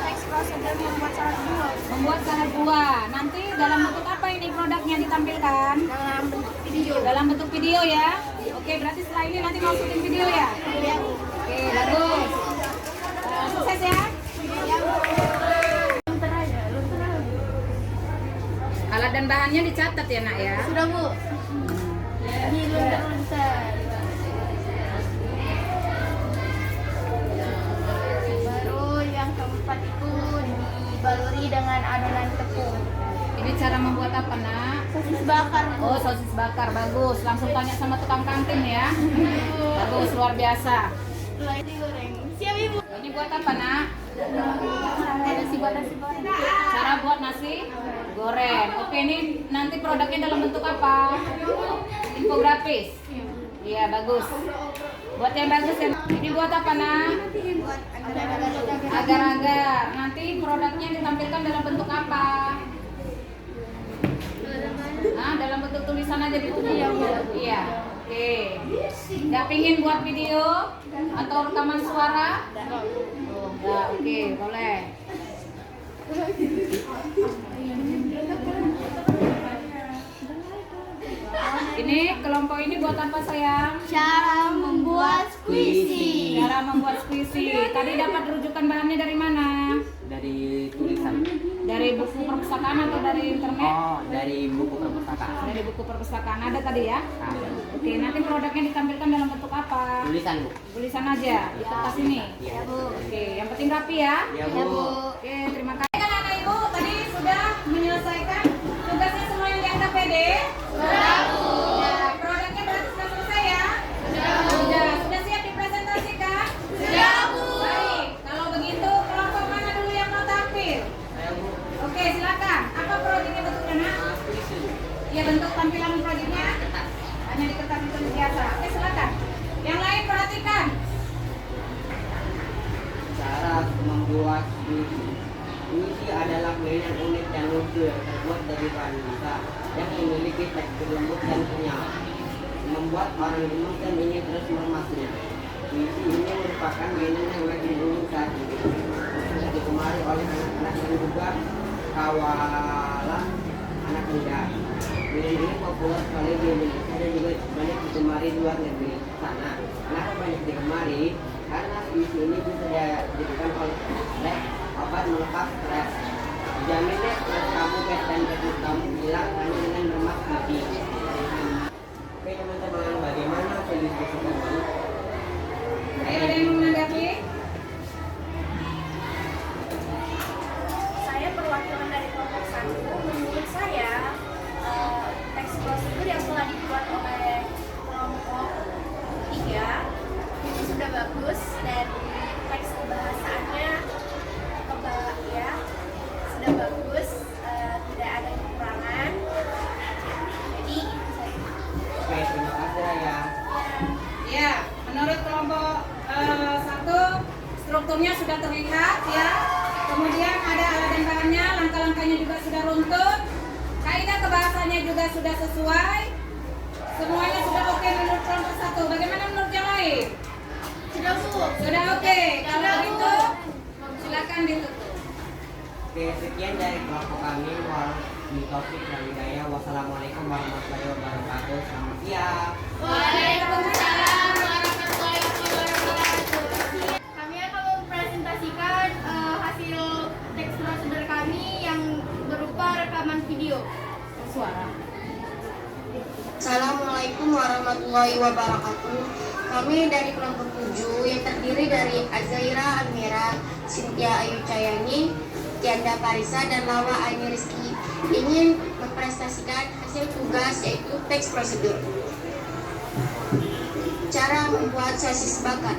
Teks prosedur membuat syarat dua. Membuat syarat dua. Nanti dalam bentuk apa ini produknya ditampilkan? Dalam bentuk video. Dalam bentuk video ya. Oke, berarti setelah ini nanti mau syuting video ya? Iya Bu. Oke, bagus. Sukses ya. Alat dan bahannya dicatat ya nak ya. Sudah Bu. Ini lunter-lunter. Baru yang keempat itu dibaluri dengan adonan tepung. Ini cara membuat apa, Nak? Sosis bakar. Oh, sosis bakar, bagus. Langsung tanya sama tukang kantin ya. Bagus, luar biasa. Setelah itu goreng. Siap Ibu. Ini buat apa, Nak? Nasi goreng. Cara buat nasi goreng. Oke, ini nanti produknya dalam bentuk apa? Infografis. Iya, bagus. Buat yang bagus ya. Ini buat apa, Nak? Buat agar-agar. Agar-agar. Nanti produknya ditampilkan dalam bentuk apa? Dalam bentuk tulisan aja gitu. Iya. Oke. Nggak pingin buat video atau rekaman suara? Oh, enggak. Oke, boleh. Ini kelompok ini buat apa, sayang? Cara membuat squishy. Cara membuat squishy. Tadi dapat rujukan bahannya dari mana? Dari tulisan. Dari buku perpustakaan atau dari internet? Oh, dari buku perpustakaan. Dari buku perpustakaan ada tadi ya? Ada. Oke, nanti produknya ditampilkan dalam bentuk apa? Tulisan, Bu. Tulisan aja di kertas ini. Iya. Oke, yang penting rapi ya. Ya, Bu. Oke, terima kasih. Kan anak ibu tadi sudah menyelesaikan tugasnya semua yang dianggap pede? Sudah, Bu. Ya, produknya berarti sudah selesai ya? Sudah. Sudah siap dipresentasikan? Sudah, Bu. Baik, kalau begitu kelompok mana dulu yang mau tampil? Saya, Bu. Oke, silakan. Apa proyeknya bentuknya, Nak? Ya, bentuk tampilan proyeknya hanya di kertas itu biasa. Oke, silakan. Yang lain perhatikan. Cara membuat squishy. Squishy adalah mainan unik dan lucu yang terbuat dari bahan bisa yang memiliki tekstur lembut dan kenyal. Membuat orang gemuk dan ingin terus mengemasnya. Squishy ini merupakan mainan yang lagi booming saat ini. Digemari oleh anak-anak dan juga kawalan anak muda. Mainan ini populer sekali di Indonesia dan juga banyak digemari di luar negeri sana. Kenapa banyak digemari? Karena squishy ini bisa dijadikan oleh obat melepas stres. Dijamin deh stres kamu, guys, dan jenuh kamu hilang hanya dengan lemak squishy. Oke teman-teman, bagaimana hasil diskusi kami? Ayo, ada yang mau menanggapi? Saya perwakilan dari kelompok 1. Menurut saya teks prosedur yang telah dibuat oleh kelompok 3 itu sudah bagus dan teks kebahasaannya ya sudah bagus, tidak ada kekurangan. Jadi itu saja. Oke, terima kasih ya. Ya, menurut kelompok 1 strukturnya sudah terlihat ya. Kemudian ada alat dan bahannya, langkah-langkahnya juga sudah runtut. Kaidah kebahasannya juga sudah sesuai. Semuanya sudah oke menurut kelompok 1. Bagaimana menurut yang lain? Sudah Bu. Sudah oke. Kalau begitu silakan ditutup. Oke, sekian dari kelompok kami. Di topik dan hidayah. Wassalamualaikum warahmatullahi wabarakatuh. Selamat siang. Waalaikumsalam warahmatullahi wabarakatuh. Kami akan mempresentasikan hasil teks prosedur kami yang berupa rekaman video. Suara. Assalamualaikum warahmatullahi wabarakatuh. Kami dari kelompok 7 yang terdiri dari Azaira Almira, Cynthia Ayu Cayani, Tianda Parisa, dan Lawa Aini Rizky ingin mempresentasikan hasil tugas yaitu teks prosedur. Cara membuat sosis bakar.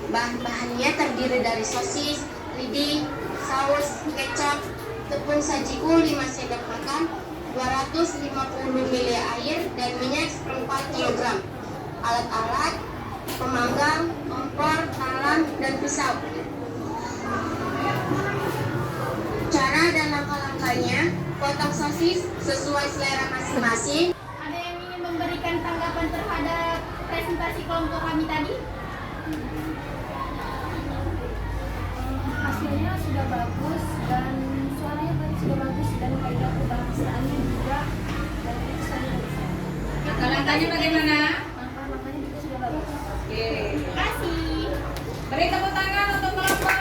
Bahan-bahannya terdiri dari sosis, lidi, saus, kecap, tepung sajiku 5 sendok makan, 250 ml air, dan minyak 4 kg. Alat-alat: pemanggang, kompor, talam, dan pisau. Cara dan langkah-langkahnya: potong sosis sesuai selera masing-masing. Ada yang ingin memberikan tanggapan terhadap presentasi kelompok kami tadi? Hasilnya sudah bagus dan suaranya tadi sudah bagus dan kaidah kebahasaannya juga dan itu saya bisa. Langkah-langkahnya bagaimana? Langkah-langkahnya juga sudah bagus. Oke. Terima kasih. Beri tepuk tangan untuk kelompok.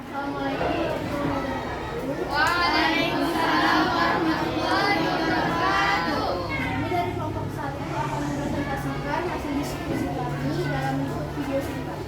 Assalamualaikum. Waalaikumsalam warahmatullahi wabarakatuh. Kami dari kelompok 1 akan mempresentasikan hasil diskusi kami dalam bentuk video singkat.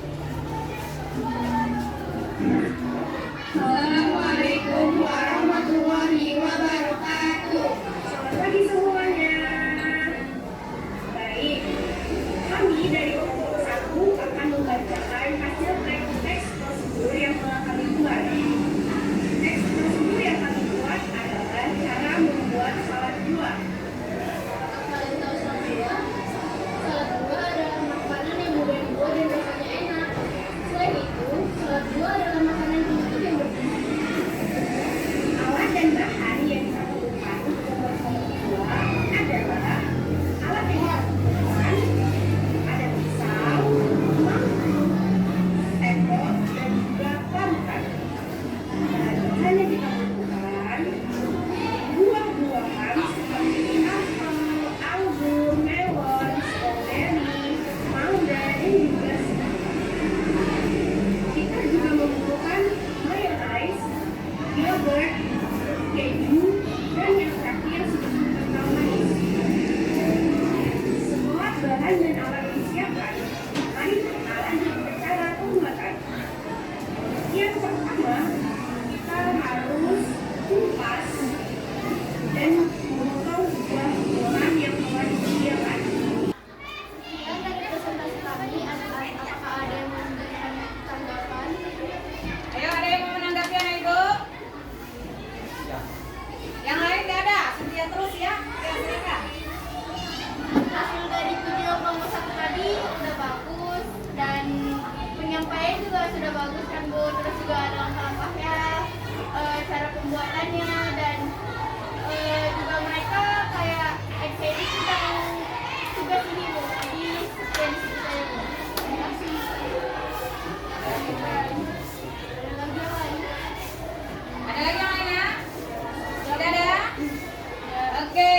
juga sudah bagus kan Bu, terus juga ada langkah-langkahnya, cara pembuatannya, dan juga mereka kayak excited tentang tugas ini Bu. Jadi sekian di situ saja Bu. Terima kasih. Ada lagi yang lain ya? Sudah ada? Oke,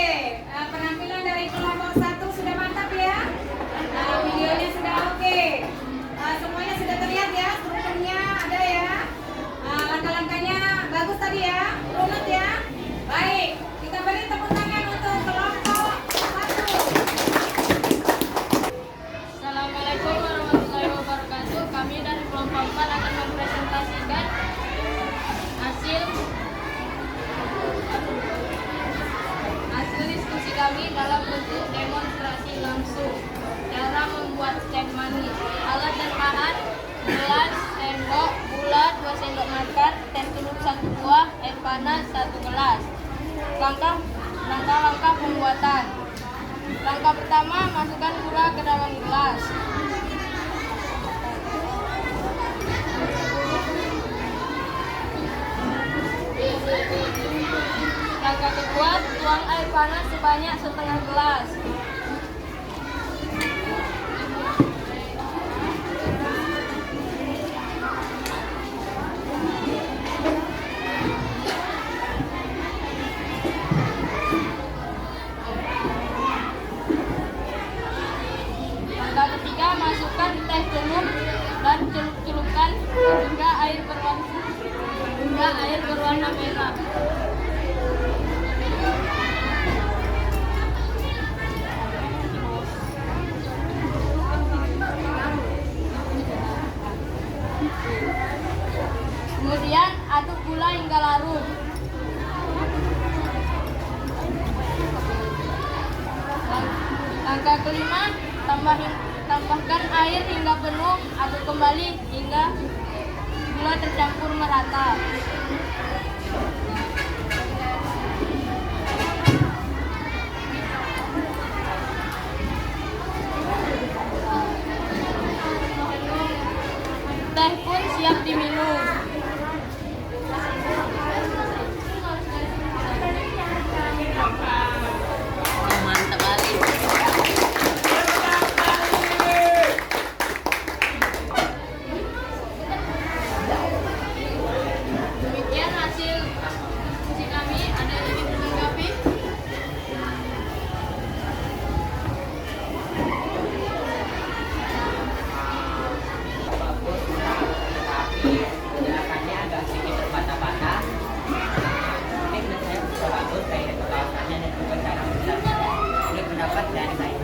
penampilan dari kelompok 1 sudah mantap ya? Videonya sudah oke. Semuanya sudah terlihat ya? Strukturnya ada ya? Langkah-langkahnya bagus tadi ya? Runut ya? Baik, kita beri tepuk tangan untuk kelompok 1. Assalamualaikum warahmatullahi wabarakatuh. Kami dari kelompok 4 akan mempresentasikan hasil diskusi kami dalam bentuk demonstrasi langsung. Cara membuat cake manis, alat dan bahan: gelas, sendok, gula 2 sendok makan, teh turut 1 buah, air panas 1 gelas. Langkah-langkah pembuatan. Langkah pertama, masukkan gula ke dalam gelas. Langkah kedua, tuang air panas sebanyak setengah gelas. Langkah ketiga, masukkan teh celup dan celup-celupkan hingga air berwarna merah. Kemudian aduk gula hingga larut. Langkah kelima, tambahkan air hingga penuh, aduk kembali hingga gula tercampur merata. Teh pun siap diminum. Mantap kali. Demikian hasil diskusi kami. Ada yang ingin menanggapi? Bagus, tapi penjelasannya agak sedikit terbata-bata. Mungkin menurut saya bisa bagus kayak kekawasannya dan juga cara menjelaskannya. Ini pendapat dari saya.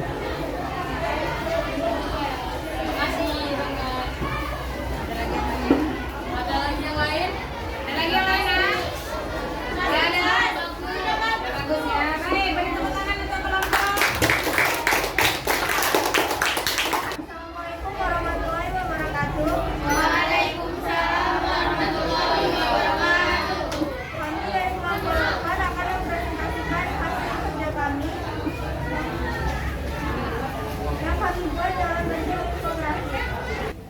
Terima kasih, Bangga. Ada lagi yang lain? Ada lagi yang lain ya? Sudah ada? Sudah bagus ya. Baik, beri tepuk tangan untuk kelompok. Assalamualaikum warahmatullahi wabarakatuh. Waalaikumsalam warahmatullahi wabarakatuh. Kami dari kelompok 8 akan mempresentasikan hasil kerja kami yang kami buat dalam bentuk infografis.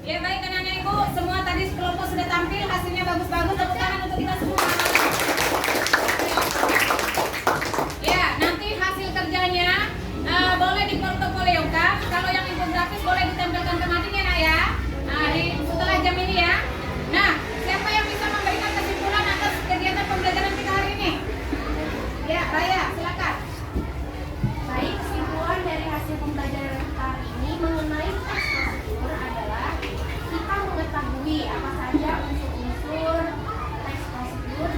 Ya baik anak-anak ibu, semua tadi kelompok sudah tampil, hasilnya bagus-bagus. Tepuk tangan untuk kita semua. Ya, nanti hasil kerjanya boleh diportofoliokan. Kalau yang infografis boleh ditempelkan ke mading ya nak ya. Setelah jam ini ya. Nah, siapa yang bisa memberikan kesimpulan atas kegiatan pembelajaran kita hari ini? Ya, Raya, silakan. Baik, kesimpulan dari hasil pembelajaran hari ini mengenai teks prosedur adalah kita mengetahui apa saja unsur-unsur teks prosedur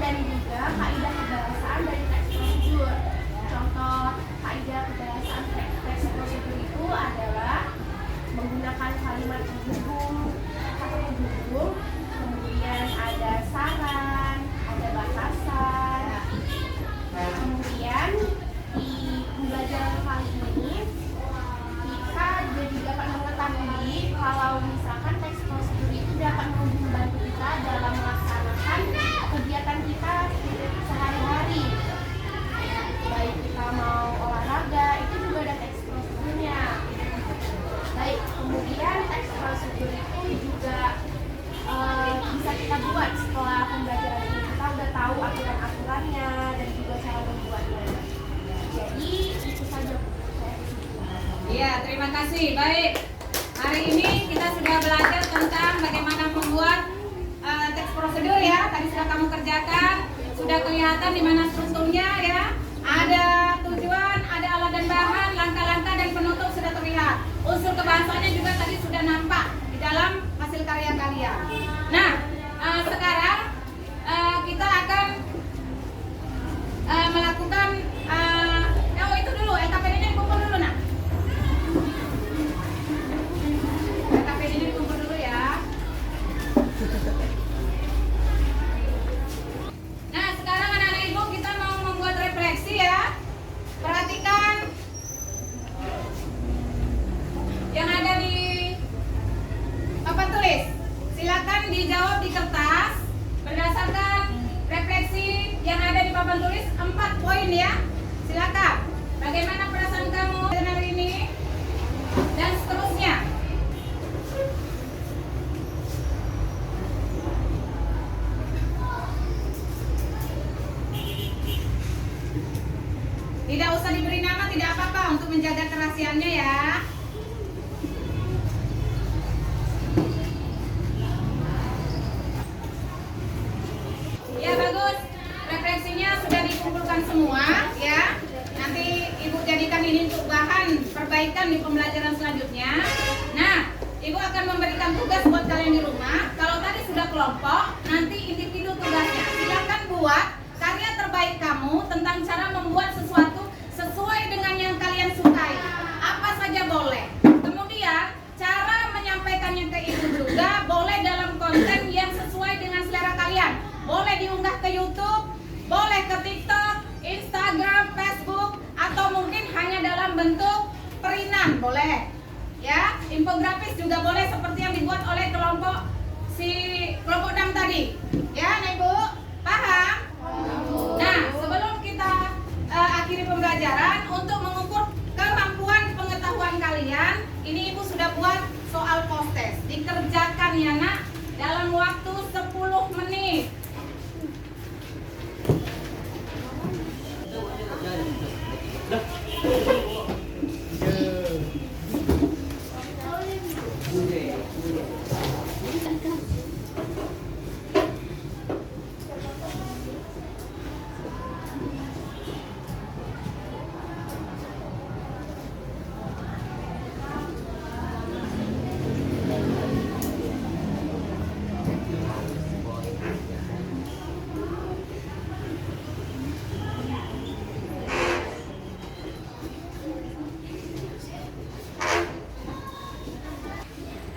kasih. Baik. Hari ini kita sudah belajar tentang bagaimana membuat teks prosedur ya. Tadi sudah kamu kerjakan. Sudah kelihatan di mana strukturnya ya. Ada tujuan, ada alat dan bahan, langkah-langkah dan penutup sudah terlihat. Unsur kebahasaannya juga tadi sudah nampak di dalam hasil karya kalian. Nah, sekarang kita akan melakukan itu dulu, LKPD ini dikumpul dulu nak. LKPD ini dikumpul dulu ya. Nah, sekarang anak-anak ibu kita mau membuat refleksi ya. Perhatikan yang ada di papan tulis. Silakan dijawab di kertas berdasarkan refleksi yang ada di papan tulis 4 poin ya. Silakan. Bagaimana perasaan kamu hari ini dan seterusnya. Tidak usah diberi nama, tidak apa-apa untuk menjaga kerahasiaannya ya. Ya bagus, refleksinya sudah dikumpulkan semua ya. Nanti ibu jadikan ini untuk bahan perbaikan di pembelajaran selanjutnya. Nah, ibu akan memberikan tugas buat kalian di rumah. Kalau tadi sudah kelompok, nanti individu tugasnya. Silakan buat karya terbaik kamu tentang cara membuat sesuatu sesuai dengan yang kalian sukai. Apa saja boleh. Kemudian cara menyampaikannya ke ibu juga boleh dalam konten yang sesuai dengan selera kalian. Boleh diunggah ke YouTube, boleh ke TikTok, Instagram, Facebook, atau mungkin hanya dalam bentuk perinan, boleh. Ya, infografis juga boleh seperti yang dibuat oleh kelompok 6 tadi. Ya, Nek Bu, paham? Nah, sebelum kita akhiri pembelajaran, untuk mengukur kemampuan pengetahuan kalian, ini Ibu sudah buat soal post test. Dikerjakan ya nak, dalam waktu 10 menit.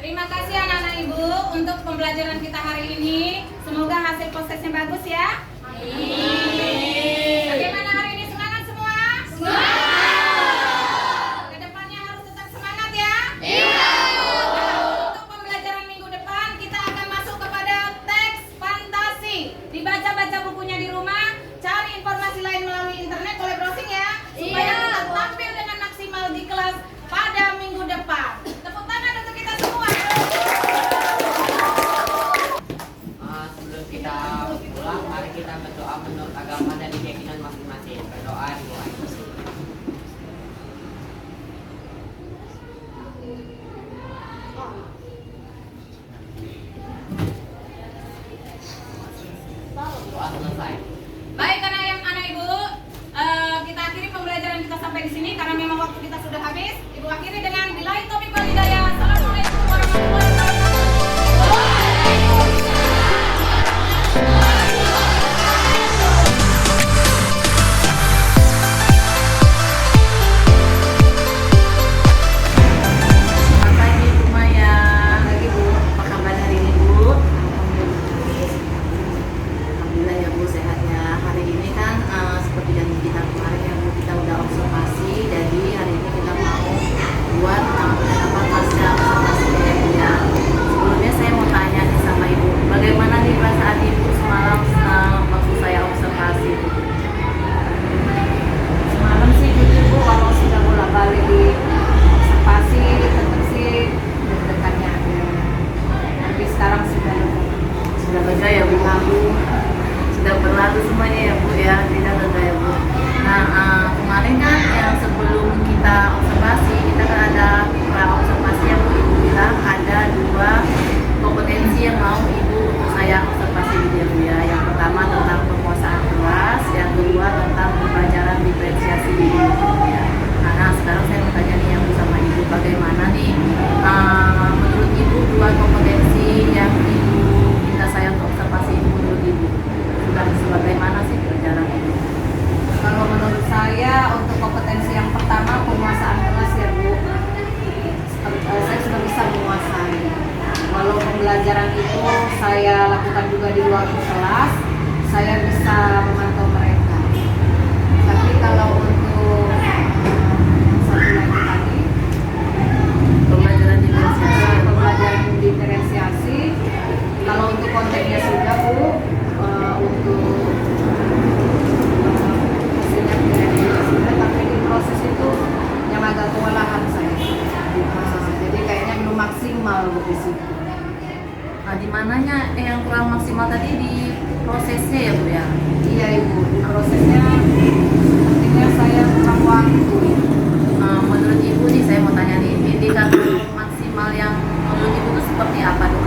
Terima kasih anak-anak ibu untuk pembelajaran kita hari ini. Semoga hasil prosesnya bagus ya. Bagaimana hari ini, semangat semua? Semangat. Kedepannya harus tetap semangat ya. Untuk pembelajaran minggu depan kita akan masuk kepada teks fantasi. Dibaca-baca bukunya di rumah, cari informasi lain melalui internet, boleh browsing ya, supaya kita tampil dengan maksimal di kelas pada minggu depan. Tepuk tangan untuk kita semua. Sebelum kita pulang, mari kita berdoa menurut agama dan keyakinan masing-masing. Berdoa dimulai. Doa selesai. Baik anak ibu, kita akhiri pembelajaran kita sampai di sini karena memang waktu kita sudah habis. Ibu akhiri dengan billahi taufiq wal hidayah. Assalamualaikum warahmatullahi Selamat pagi Bu Maya. Pagi Bu, apa kabar hari ini Bu? Alhamdulillah ya Bu, sehat ya. Hari ini kan seperti janji kita kemarin ya Bu, kita udah observasi. Jadi hari ini kita mau buat pasca observasi ya Bu ya. Sebelumnya saya mau tanya nih sama Ibu, bagaimana nih perasaan Ibu semalam waktu saya observasi Bu? Semalam sih jujur Bu, kalau sudah bolak-balik di observasi tetap sih deg-degannya ada. Tapi sekarang sudah lega ya Bu, sudah berlalu semuanya ya Bu ya, tidak lega ya Bu. Nah kemarin kan yang sebelum kita observasi kita kan ada pembelajaran itu saya lakukan juga di luar kelas, saya bisa memantau mereka. Tapi kalau untuk satu lagi tadi, Pembelajaran diferensiasi. pembelajaran diferensiasi, kalau untuk kontennya sudah Bu, untuk hasilnya juga sudah, tapi di proses itu yang agak kewalahan saya. Jadi kayaknya belum maksimal Bu di situ. Nah, di mananya yang kurang maksimal tadi di prosesnya ya Bu ya? Iya Ibu, di prosesnya sepertinya saya kurang waktu. Menurut Ibu nih saya mau tanya nih, indikator maksimal yang menurut Ibu itu seperti apa tuh?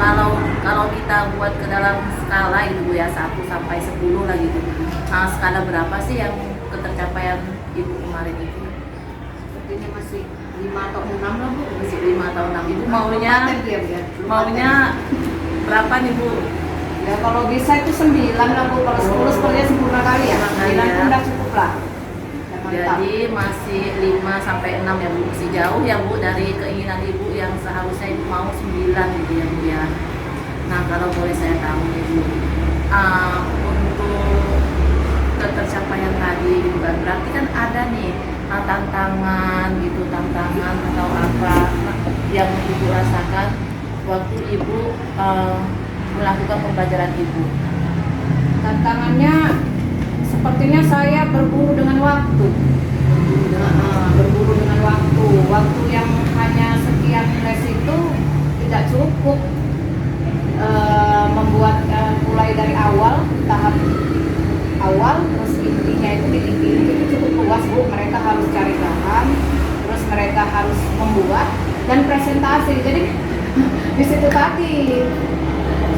Kalau kita buat ke dalam skala gitu Bu ya, 1 sampai 10 lah gitu. Nah, skala berapa sih yang ketercapaian Ibu kemarin itu? Sepertinya masih 5 atau 6 lah Bu. Masih 5 atau 6. Ibu maunya Dia, ya. maunya berapa nih Bu? Ya kalau bisa itu 9 lah Bu, kalau 10 sepertinya sempurna kali ya. 9 pun udah cukup lah. Ya, mantap. Jadi masih 5 sampai 6 ya Bu, masih jauh ya Bu dari keinginan Ibu yang seharusnya Ibu mau 9 gitu ya Bu ya. Nah, kalau boleh saya tahu nih Bu, untuk ketercapaian tadi gitu kan, berarti kan ada nih tantangan gitu, tantangan atau apa yang Ibu rasakan waktu Ibu melakukan pembelajaran Ibu. Tantangannya sepertinya saya berburu dengan waktu. Berburu dengan waktu. Waktu yang hanya sekian les itu tidak cukup. Membuat mulai dari awal, tahap awal, terus intinya itu di inti itu cukup luas Bu. Mereka harus cari bahan, terus mereka harus membuat dan presentasi. Jadi di situ tadi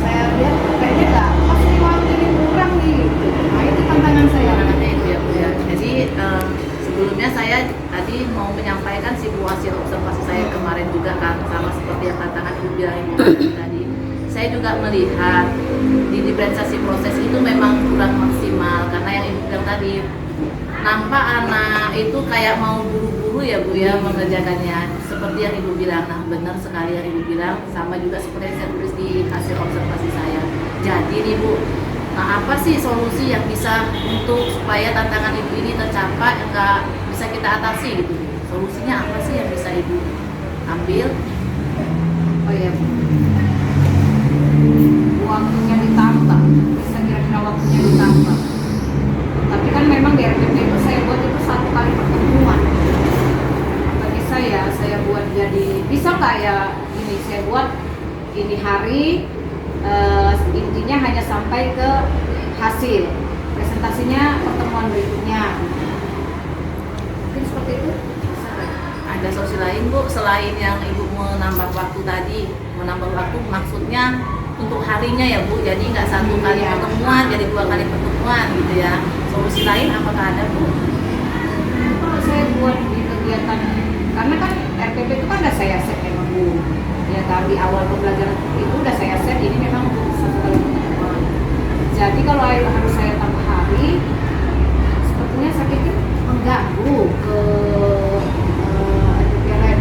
saya lihat kayaknya nggak pasti waktu ini kurang nih. Nah itu tantangan saya. Tantangannya itu ya Bu ya. Jadi sebelumnya saya tadi mau menyampaikan hasil observasi saya kemarin juga kan, sama seperti yang tantangan Ibu bilang Ibu tadi. Saya juga melihat di diferensiasi proses itu memang kurang maksimal karena yang Ibu bilang tadi, nampak anak itu kayak mau buru-buru ya Bu ya mengerjakannya, seperti yang Ibu bilang. Nah, benar sekali yang Ibu bilang, sama juga seperti yang saya tulis di hasil observasi saya. Jadi nih Bu, nah apa sih solusi yang bisa untuk supaya tantangan Ibu ini tercapai, enggak bisa kita atasi gitu? Solusinya apa sih yang bisa Ibu ambil? Oh ya, waktunya ditambah, bisa kira-kira waktunya ditambah. Tapi kan memang di RPP itu saya buat itu 1 kali pertemuan. Bagi saya buat jadi bisa nggak ya ini saya buat ini hari intinya hanya sampai ke hasil presentasinya pertemuan berikutnya. Mungkin seperti itu. Bisa nggak? Ada solusi lain Bu, selain yang Ibu menambah waktu tadi. Menambah waktu maksudnya untuk harinya ya Bu, jadi nggak 1 kali pertemuan, jadi 2 kali pertemuan gitu ya. Solusi lain apakah ada Bu? Kalau saya buat di kegiatan, karena kan RPP itu kan udah saya set memang Bu. Ya dari awal pembelajaran itu udah saya set, ini memang untuk 1 kali pertemuan. Jadi kalau harus saya tambah hari, sepertinya saya pikir mengganggu ke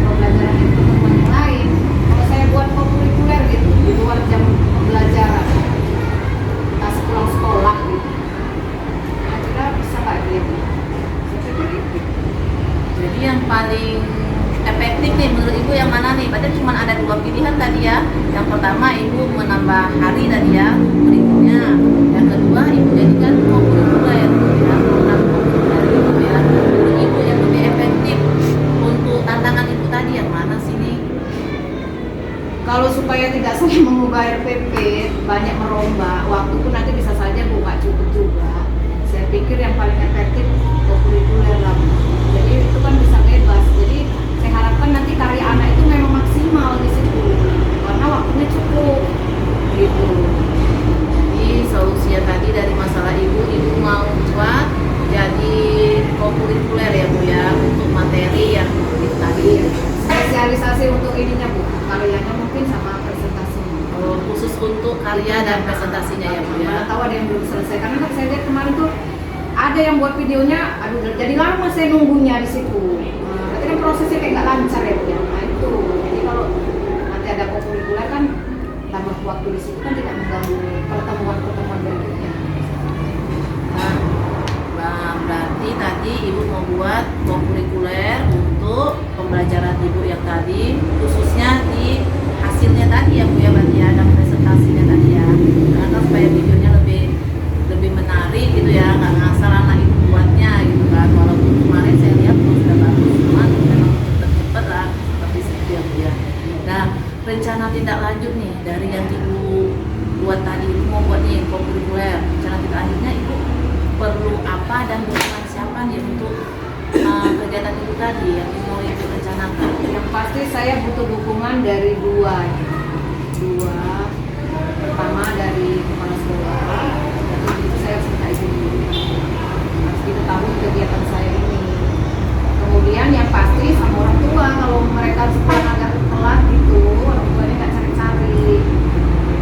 pembelajaran itu pertemuan yang lain. Kalau saya buat kurikuler gitu di luar jam pembelajaran, pas pulang sekolah gitu, kira-kira bisa nggak dia? Saya pikir itu. Jadi yang paling efektif nih menurut Ibu yang mana nih? Berarti cuma ada 2 pilihan tadi ya. Yang pertama Ibu menambah hari tadi ya, berikutnya. Yang kedua Ibu jadikan kurikuler ya, program kurikuler gitu ya. Menurut Ibu yang lebih efektif untuk tantangan Ibu tadi yang mana sih nih? Kalau supaya tidak saling mengubah RPP, banyak merombak, waktu pun nanti bisa saja buka cukup juga. Saya pikir yang paling efektif kurikuler lah. Jadi itu kan bisa bebas. Jadi saya harapkan nanti karya anak itu memang maksimal di situ, karena waktunya cukup gitu. Jadi solusinya tadi dari masalah Ibu mau buat jadi kurikuler ya Bu ya, untuk materi yang tadi ya. Spesialisasi untuk ininya Bu, karyanya mungkin sama presentasinya. Khusus untuk karya dan presentasinya ya Bu ya. Mana tahu ada yang belum selesai, karena kan saya lihat kemarin tuh ada yang buat videonya, aduh jadi lama saya nunggunya di situ. Berarti kan prosesnya kayak nggak lancar ya Bu ya. Nah itu, jadi kalau nanti ada kurikuler kan tambah waktu di situ kan tidak mengganggu pertemuan berikutnya. Nah, berarti tadi Ibu membuat kurikuler untuk pembelajaran Ibu yang tadi, khususnya di hasilnya tadi ya Bu ya, berarti ada presentasinya tadi ya, karena supaya videonya lebih menarik gitu ya, nggak ngasal anak Ibu buatnya gitu kan, walaupun kemarin saya lihat sudah bagus, cuman memang cepet-cepet lah seperti itu ya Bu ya. Nah, rencana tindak lanjut nih dari yang Ibu buat tadi, Ibu mau buat nih kurikuler, rencana tindak lanjutnya Ibu perlu apa dan dukungan siapa nih untuk kegiatan Ibu tadi yang mau Ibu rencanakan? Yang pasti saya butuh dukungan dari dua. Pertama dari kepala sekolah, dan itu saya harus minta izin dulu, harus diketahui kegiatan saya ini. Kemudian yang pasti sama orang tua, kalau mereka harus pulang agak telat gitu, orang tuanya nggak cari-cari,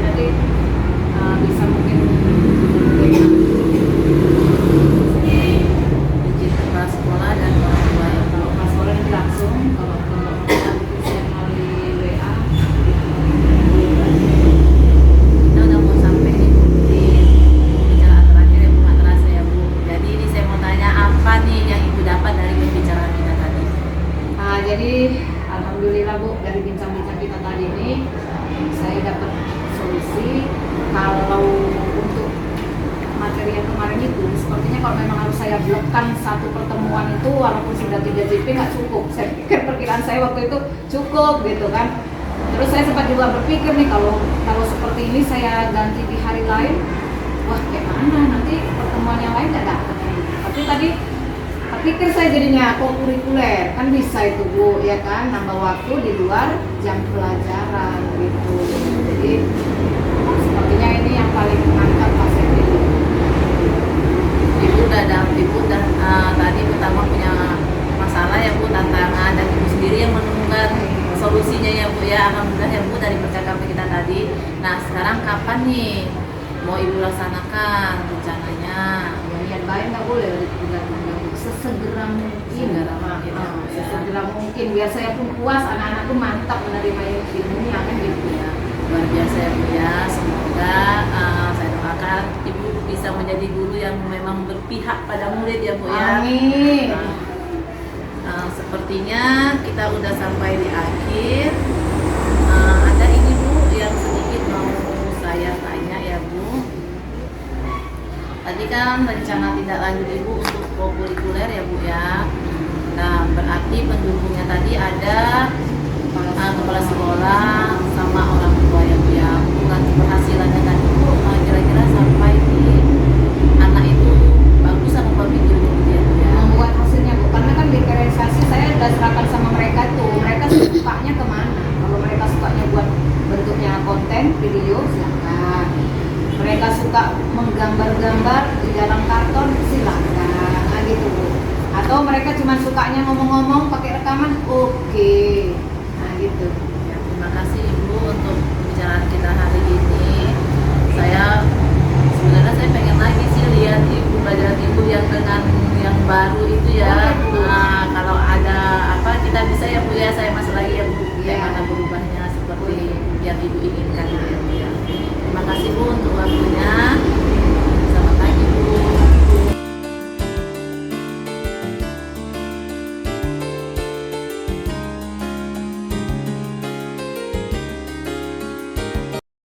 jadi bisa mungkin Izin kepala sekolah dan orang tua ya. kalau kepala sekolah ini langsung, kalau orang tua mungkin saya melalui WA. Kita udah mau sampai nih Bu di pembicaraan terakhir ya Bu, nggak terasa ya Bu. Jadi ini saya mau tanya apa nih yang Ibu dapat dari pembicaraan kita tadi? Nah, jadi alhamdulillah Bu, dari bincang-bincang kita tadi ini saya dapat solusi. Kalau untuk materi yang kemarin itu sepertinya kalau memang harus saya blokkan satu pertemuan itu walaupun sudah 3 JP nggak cukup. Saya pikir perkiraan saya waktu itu cukup gitu kan. Terus saya sempat juga berpikir nih, kalau seperti ini saya ganti di hari lain, wah kayak mana nanti pertemuan yang lain nggak dapat. Tapi tadi pikir saya jadinya kurikuler kan bisa itu Bu ya kan, nambah waktu di luar jam pelajaran gitu. Jadi sepertinya ini yang paling mantap pas saya pilih. Ibu udah tadi pertama punya masalah ya Bu, tantangan, dan Ibu sendiri yang menemukan solusinya ya Bu ya. Alhamdulillah ya Bu dari percakapan kita tadi. Nah sekarang kapan nih mau Ibu laksanakan rencananya? Ya, niat baik nggak boleh diganggu, sesegera mungkin. Sesegera mungkin biar saya pun puas, anak-anakku mantap menerima ilmunya kan gitu ya. Luar biasa ya Bu ya, semoga saya doakan Ibu bisa menjadi guru yang memang berpihak pada murid ya Bu ya. Amin. Sepertinya kita udah sampai di akhir. Ada ini Bu yang sedikit mau saya tanya ya Bu. Tadi kan rencana tindak lanjut Ibu untuk kurikuler ya Bu ya. Nah berarti pendukungnya tadi ada kepala sekolah sama orang tua ya Bu ya. Hubungan keberhasilannya tadi Bu kira-kira sampai di anak itu bagus apa bagus dulu ya Bu ya. Membuat hasilnya Bu, karena kan di realisasi saya udah serahkan sama mereka tuh, mereka sukanya kemana. Kalau mereka sukanya buat bentuknya konten video silakan, mereka suka menggambar-gambar di dalam karton silakan, nah gitu Bu. Atau mereka cuma sukanya ngomong-ngomong pakai rekaman, oke. Nah gitu. Ya, terima kasih Ibu untuk pembicaraan kita hari ini. Sebenarnya saya pengen lagi sih lihat Ibu pelajaran Ibu yang dengan yang baru itu ya. Nah, kalau ada apa kita bisa ya Bu ya, saya masuk lagi ya Bu, bagaimana berubahnya seperti yang Ibu inginkan ya Bu.